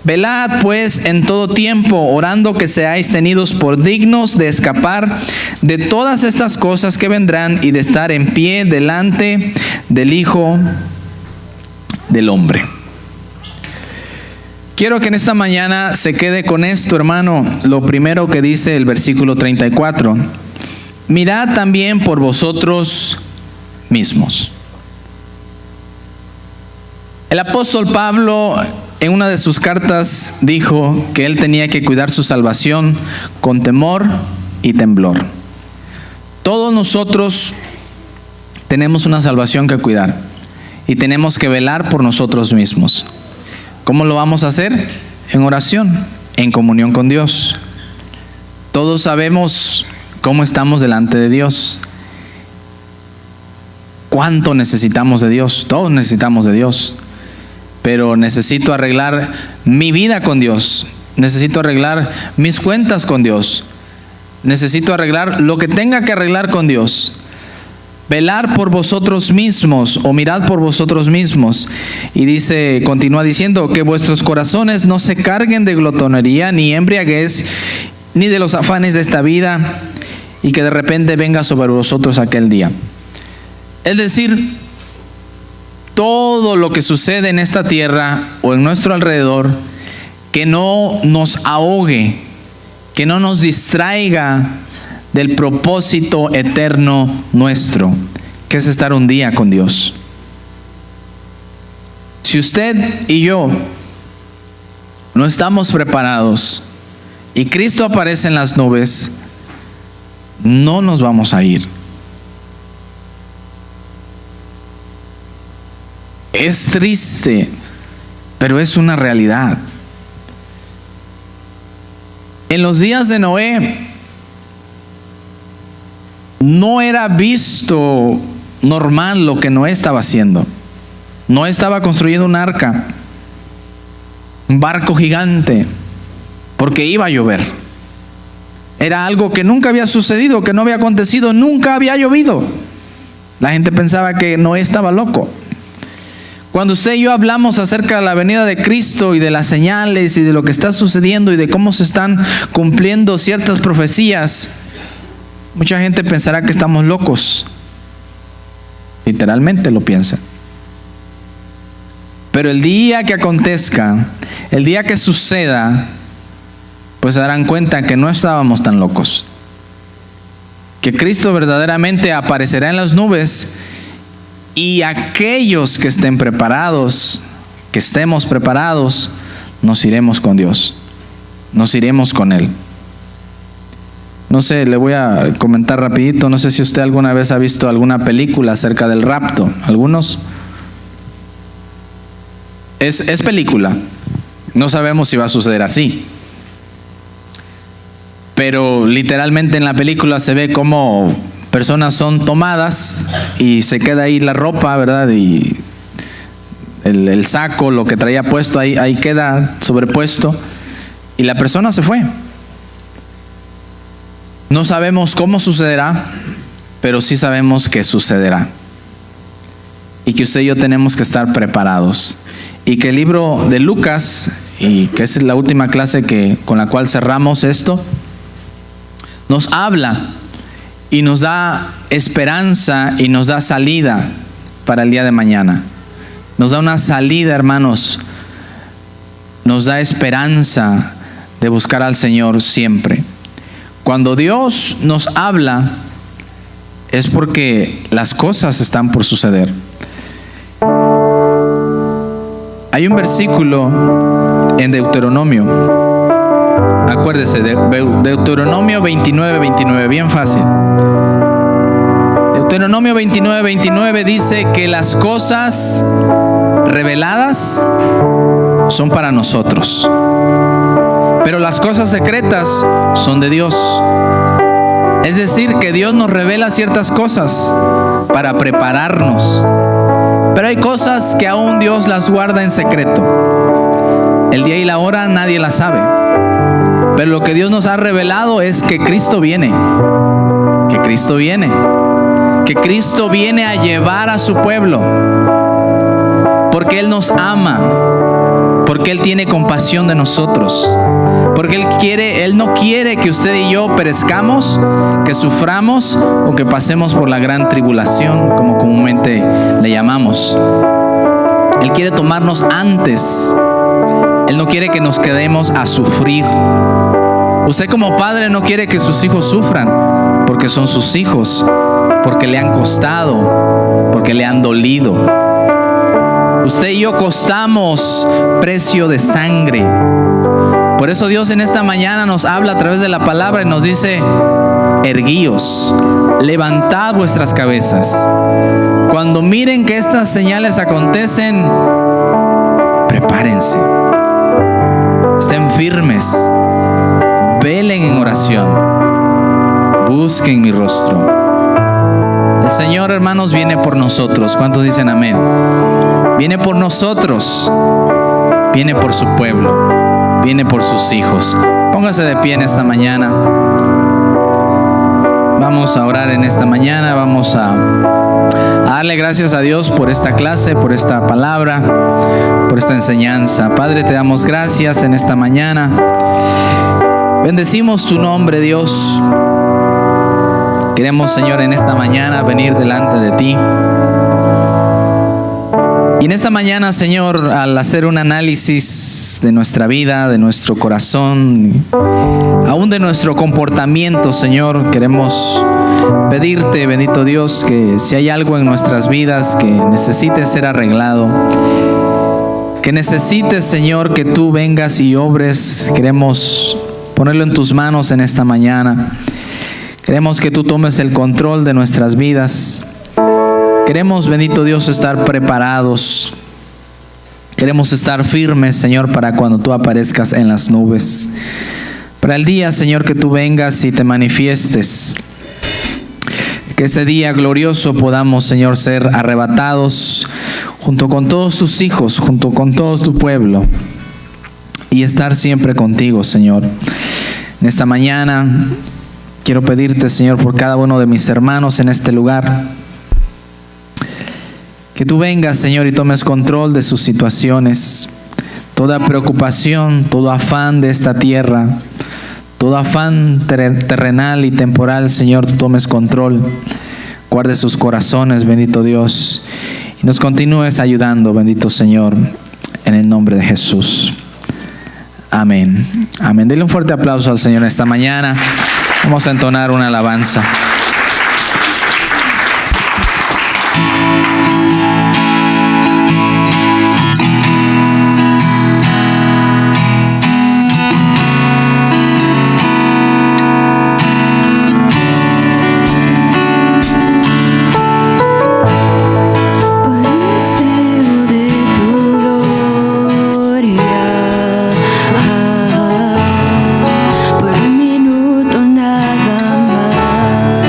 Velad pues en todo tiempo, orando que seáis tenidos por dignos de escapar de todas estas cosas que vendrán y de estar en pie delante del Hijo del Hombre. Quiero que en esta mañana se quede con esto, hermano, lo primero que dice el versículo 34. Mirad también por vosotros mismos. El apóstol Pablo en una de sus cartas dijo que él tenía que cuidar su salvación con temor y temblor. Todos nosotros tenemos una salvación que cuidar y tenemos que velar por nosotros mismos. ¿Cómo lo vamos a hacer? En oración, en comunión con Dios. Todos sabemos cómo estamos delante de Dios. ¿Cuánto necesitamos de Dios? Todos necesitamos de Dios. Pero necesito arreglar mi vida con Dios. Necesito arreglar mis cuentas con Dios. Necesito arreglar lo que tenga que arreglar con Dios. Velar por vosotros mismos, o mirad por vosotros mismos. Y dice, continúa diciendo, que vuestros corazones no se carguen de glotonería, ni embriaguez, ni de los afanes de esta vida, y que de repente venga sobre vosotros aquel día. Es decir, todo lo que sucede en esta tierra o en nuestro alrededor, que no nos ahogue, que no nos distraiga del propósito eterno nuestro, que es estar un día con Dios. Si usted y yo no estamos preparados y Cristo aparece en las nubes, no nos vamos a ir. Es triste, pero es una realidad. En los días de Noé, no era visto normal lo que Noé estaba haciendo. Noé estaba construyendo un arca, un barco gigante, porque iba a llover. Era algo que nunca había sucedido, que no había acontecido, nunca había llovido. La gente pensaba que Noé estaba loco. Cuando usted y yo hablamos acerca de la venida de Cristo y de las señales y de lo que está sucediendo y de cómo se están cumpliendo ciertas profecías, mucha gente pensará que estamos locos. Literalmente lo piensa. Pero el día que acontezca, el día que suceda, pues se darán cuenta que no estábamos tan locos. Que Cristo verdaderamente aparecerá en las nubes y aquellos que estén preparados, que estemos preparados, nos iremos con Dios. Nos iremos con Él. No sé, le voy a comentar rapidito. No sé si usted alguna vez ha visto alguna película acerca del rapto. ¿Algunos? Es película. No sabemos si va a suceder así. Pero literalmente en la película se ve cómo personas son tomadas y se queda ahí la ropa, ¿verdad? Y el saco, lo que traía puesto, ahí queda sobrepuesto. Y la persona se fue. No sabemos cómo sucederá, pero sí sabemos que sucederá. Y que usted y yo tenemos que estar preparados. Y que el libro de Lucas, y que es la última clase con la cual cerramos esto, nos habla y nos da esperanza y nos da salida para el día de mañana. Nos da una salida, hermanos. Nos da esperanza de buscar al Señor siempre. Cuando Dios nos habla, es porque las cosas están por suceder. Hay un versículo en Deuteronomio. Acuérdese, Deuteronomio 29:29, bien fácil. Deuteronomio 29:29 dice que las cosas reveladas son para nosotros, pero las cosas secretas son de Dios. Es decir, que Dios nos revela ciertas cosas para prepararnos, pero hay cosas que aún Dios las guarda en secreto. El día y la hora nadie las sabe. Pero lo que Dios nos ha revelado es que Cristo viene. Que Cristo viene. Que Cristo viene a llevar a su pueblo. Porque Él nos ama. Porque Él tiene compasión de nosotros. Porque Él no quiere que usted y yo perezcamos, que suframos o que pasemos por la gran tribulación, como comúnmente le llamamos. Él quiere tomarnos antes. Él no quiere que nos quedemos a sufrir. Usted como padre no quiere que sus hijos sufran, porque son sus hijos, porque le han costado, porque le han dolido. Usted y yo costamos precio de sangre. Por eso Dios en esta mañana nos habla a través de la palabra y nos dice: erguíos, levantad vuestras cabezas. Cuando miren que estas señales acontecen, prepárense, estén firmes, velen en oración, busquen mi rostro. El Señor, hermanos, viene por nosotros. ¿Cuántos dicen amén? Viene por nosotros, viene por su pueblo, viene por sus hijos. Póngase de pie en esta mañana. Vamos a orar en esta mañana. Vamos a darle gracias a Dios por esta clase, por esta palabra, por esta enseñanza. Padre, te damos gracias en esta mañana. Bendecimos tu nombre, Dios. Queremos, Señor, en esta mañana venir delante de ti. Y en esta mañana, Señor, al hacer un análisis de nuestra vida, de nuestro corazón, aún de nuestro comportamiento, Señor, queremos pedirte, bendito Dios, que si hay algo en nuestras vidas que necesite ser arreglado, que necesites, Señor, que tú vengas y obres, queremos ponerlo en tus manos en esta mañana. Queremos que tú tomes el control de nuestras vidas. Queremos, bendito Dios, estar preparados. Queremos estar firmes, Señor, para cuando tú aparezcas en las nubes. Para el día, Señor, que tú vengas y te manifiestes. Que ese día glorioso podamos, Señor, ser arrebatados junto con todos tus hijos, junto con todo tu pueblo, y estar siempre contigo, Señor. En esta mañana quiero pedirte, Señor, por cada uno de mis hermanos en este lugar, que tú vengas, Señor, y tomes control de sus situaciones. Toda preocupación, todo afán de esta tierra, todo afán terrenal y temporal, Señor, tú tomes control. Guarde sus corazones, bendito Dios, y nos continúes ayudando, bendito Señor, en el nombre de Jesús. Amén. Amén. Dele un fuerte aplauso al Señor esta mañana. Vamos a entonar una alabanza. Por un minuto nada más.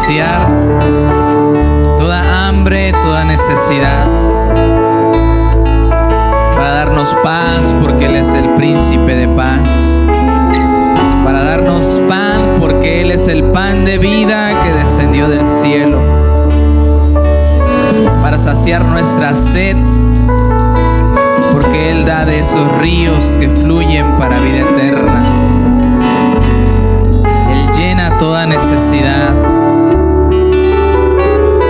saciar toda hambre, toda necesidad, para darnos paz porque Él es el príncipe de paz, para darnos pan porque Él es el pan de vida que descendió del cielo, para saciar nuestra sed porque Él da de esos ríos que fluyen para vida eterna. Él llena toda necesidad,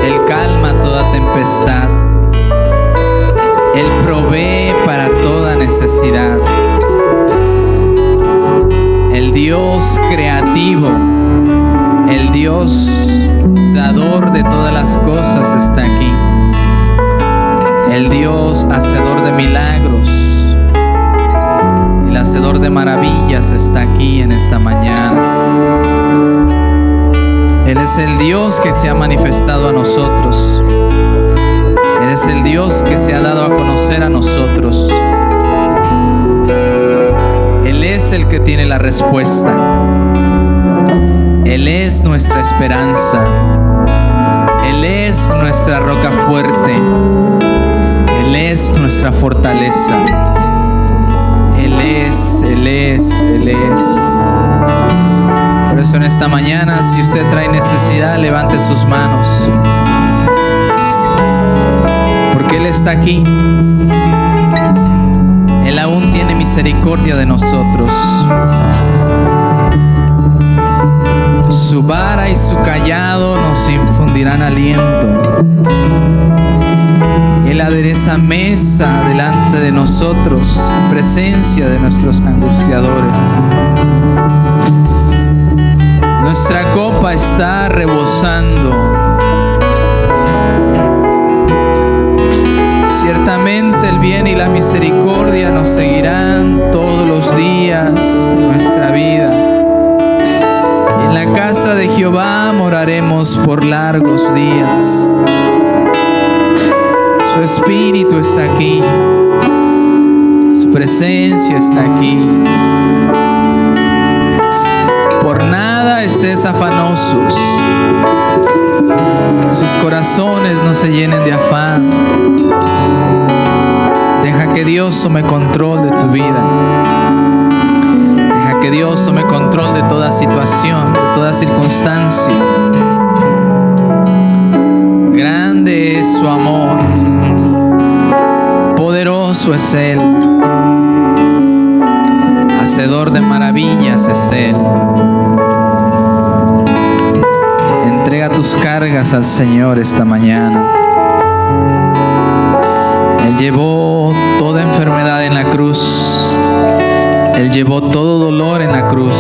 Él calma toda tempestad, Él provee para toda necesidad. El Dios creativo, el Dios dador de todas las cosas está aquí. El Dios hacedor de milagros, el hacedor de maravillas está aquí en esta mañana. Él es el Dios que se ha manifestado a nosotros. Él es el Dios que se ha dado a conocer a nosotros. Él es el que tiene la respuesta. Él es nuestra esperanza. Él es nuestra roca fuerte. Él es nuestra fortaleza. Él es. Por eso en esta mañana, si usted trae necesidad, levante sus manos. Porque Él está aquí. Él aún tiene misericordia de nosotros. Su vara y su cayado nos infundirán aliento. Él adereza mesa delante de nosotros en presencia de nuestros angustiadores. Nuestra copa está rebosando. Ciertamente el bien y la misericordia nos seguirán todos los días de nuestra vida. Y en la casa de Jehová moraremos por largos días. Su Espíritu está aquí. Su presencia está aquí. Por nada estés afanosos. Que sus corazones no se llenen de afán. Deja que Dios tome control de tu vida. Deja que Dios tome control de toda situación, de toda circunstancia. Grande es su amor. Poderoso es Él. Hacedor de maravillas es Él. Entrega tus cargas al Señor esta mañana. Él llevó toda enfermedad en la cruz. Él llevó todo dolor en la cruz.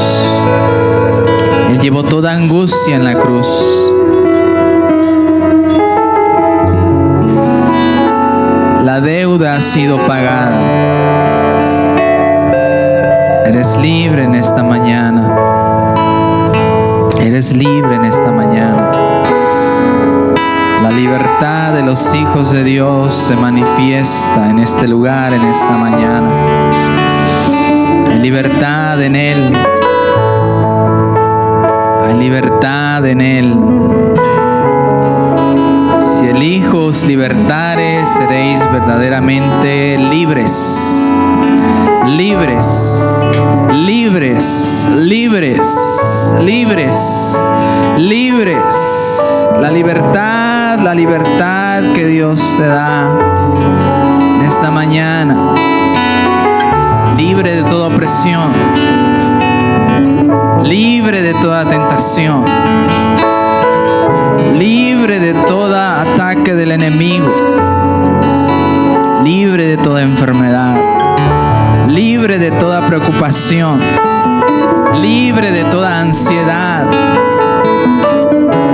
Él llevó toda angustia en la cruz. La deuda ha sido pagada. Eres libre en esta mañana. Eres libre en esta mañana. La libertad de los hijos de Dios se manifiesta en este lugar, en esta mañana. Hay libertad en Él. Hay libertad en Él. Si el Hijo os libertare, seréis verdaderamente libres. Libres, libres, libres, libres, libres. La libertad que Dios te da en esta mañana. Libre de toda opresión. Libre de toda tentación. Libre de todo ataque del enemigo. Libre de toda enfermedad. Libre de toda preocupación. Libre de toda ansiedad.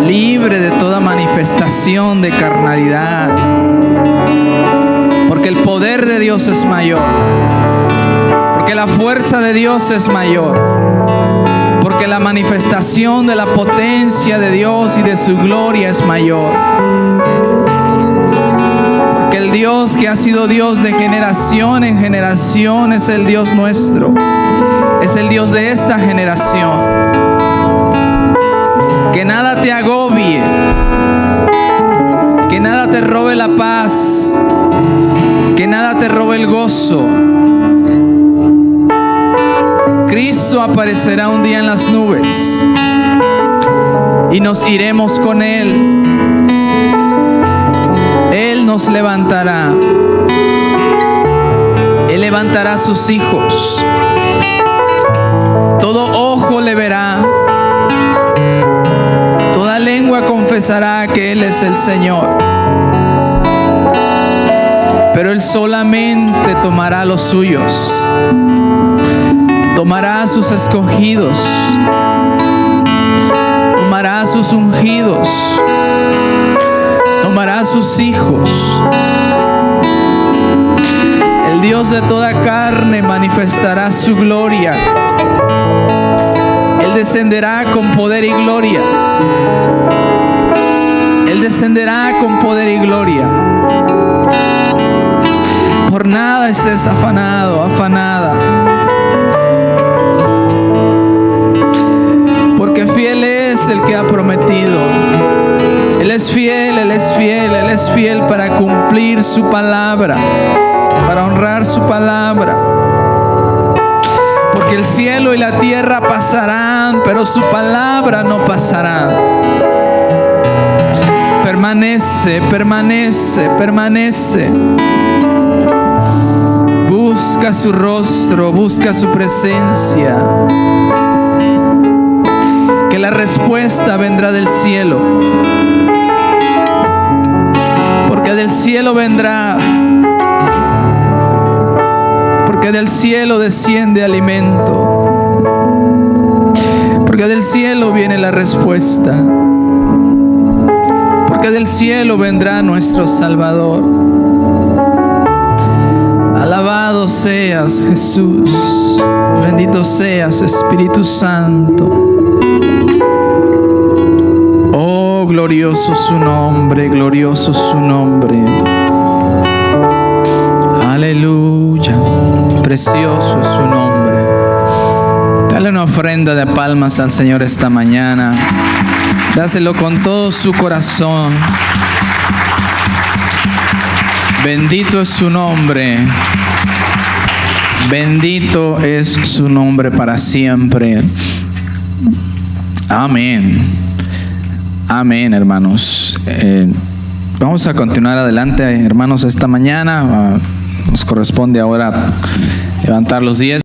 Libre de toda manifestación de carnalidad. Porque el poder de Dios es mayor. Porque la fuerza de Dios es mayor. Porque la manifestación de la potencia de Dios y de su gloria es mayor. Porque el Dios que ha sido Dios de generación en generación es el Dios nuestro. Es el Dios de esta generación. Que nada te agobie, que nada te robe la paz, que nada te robe el gozo. Cristo aparecerá un día en las nubes y nos iremos con Él. Él nos levantará. Él levantará a sus hijos. Todo ojo le verá. Toda lengua confesará que Él es el Señor. Pero Él solamente tomará a los suyos. Tomará a sus escogidos. Tomará a sus ungidos. Tomará a sus hijos. El Dios de toda carne manifestará su gloria. Él descenderá con poder y gloria. Él descenderá con poder y gloria. Por nada estés afanado, afanada. Porque fiel es el que ha prometido. Él es fiel, Él es fiel, Él es fiel para cumplir su palabra, para honrar su palabra. Porque el cielo y la tierra pasarán, pero su palabra no pasará. Permanece, permanece, permanece. Busca su rostro, busca su presencia. Que la respuesta vendrá del cielo. Porque del cielo vendrá. Porque del cielo desciende alimento. Porque del cielo viene la respuesta. Porque del cielo vendrá nuestro Salvador. Alabado seas, Jesús. Bendito seas, Espíritu Santo. Oh, glorioso su nombre, glorioso su nombre. Aleluya. Precioso es su nombre. Dale una ofrenda de palmas al Señor esta mañana. Dáselo con todo su corazón. Bendito es su nombre. Bendito es su nombre para siempre. Amén. Amén, hermanos. Vamos a continuar adelante, hermanos, esta mañana. Nos corresponde ahora levantar los 10.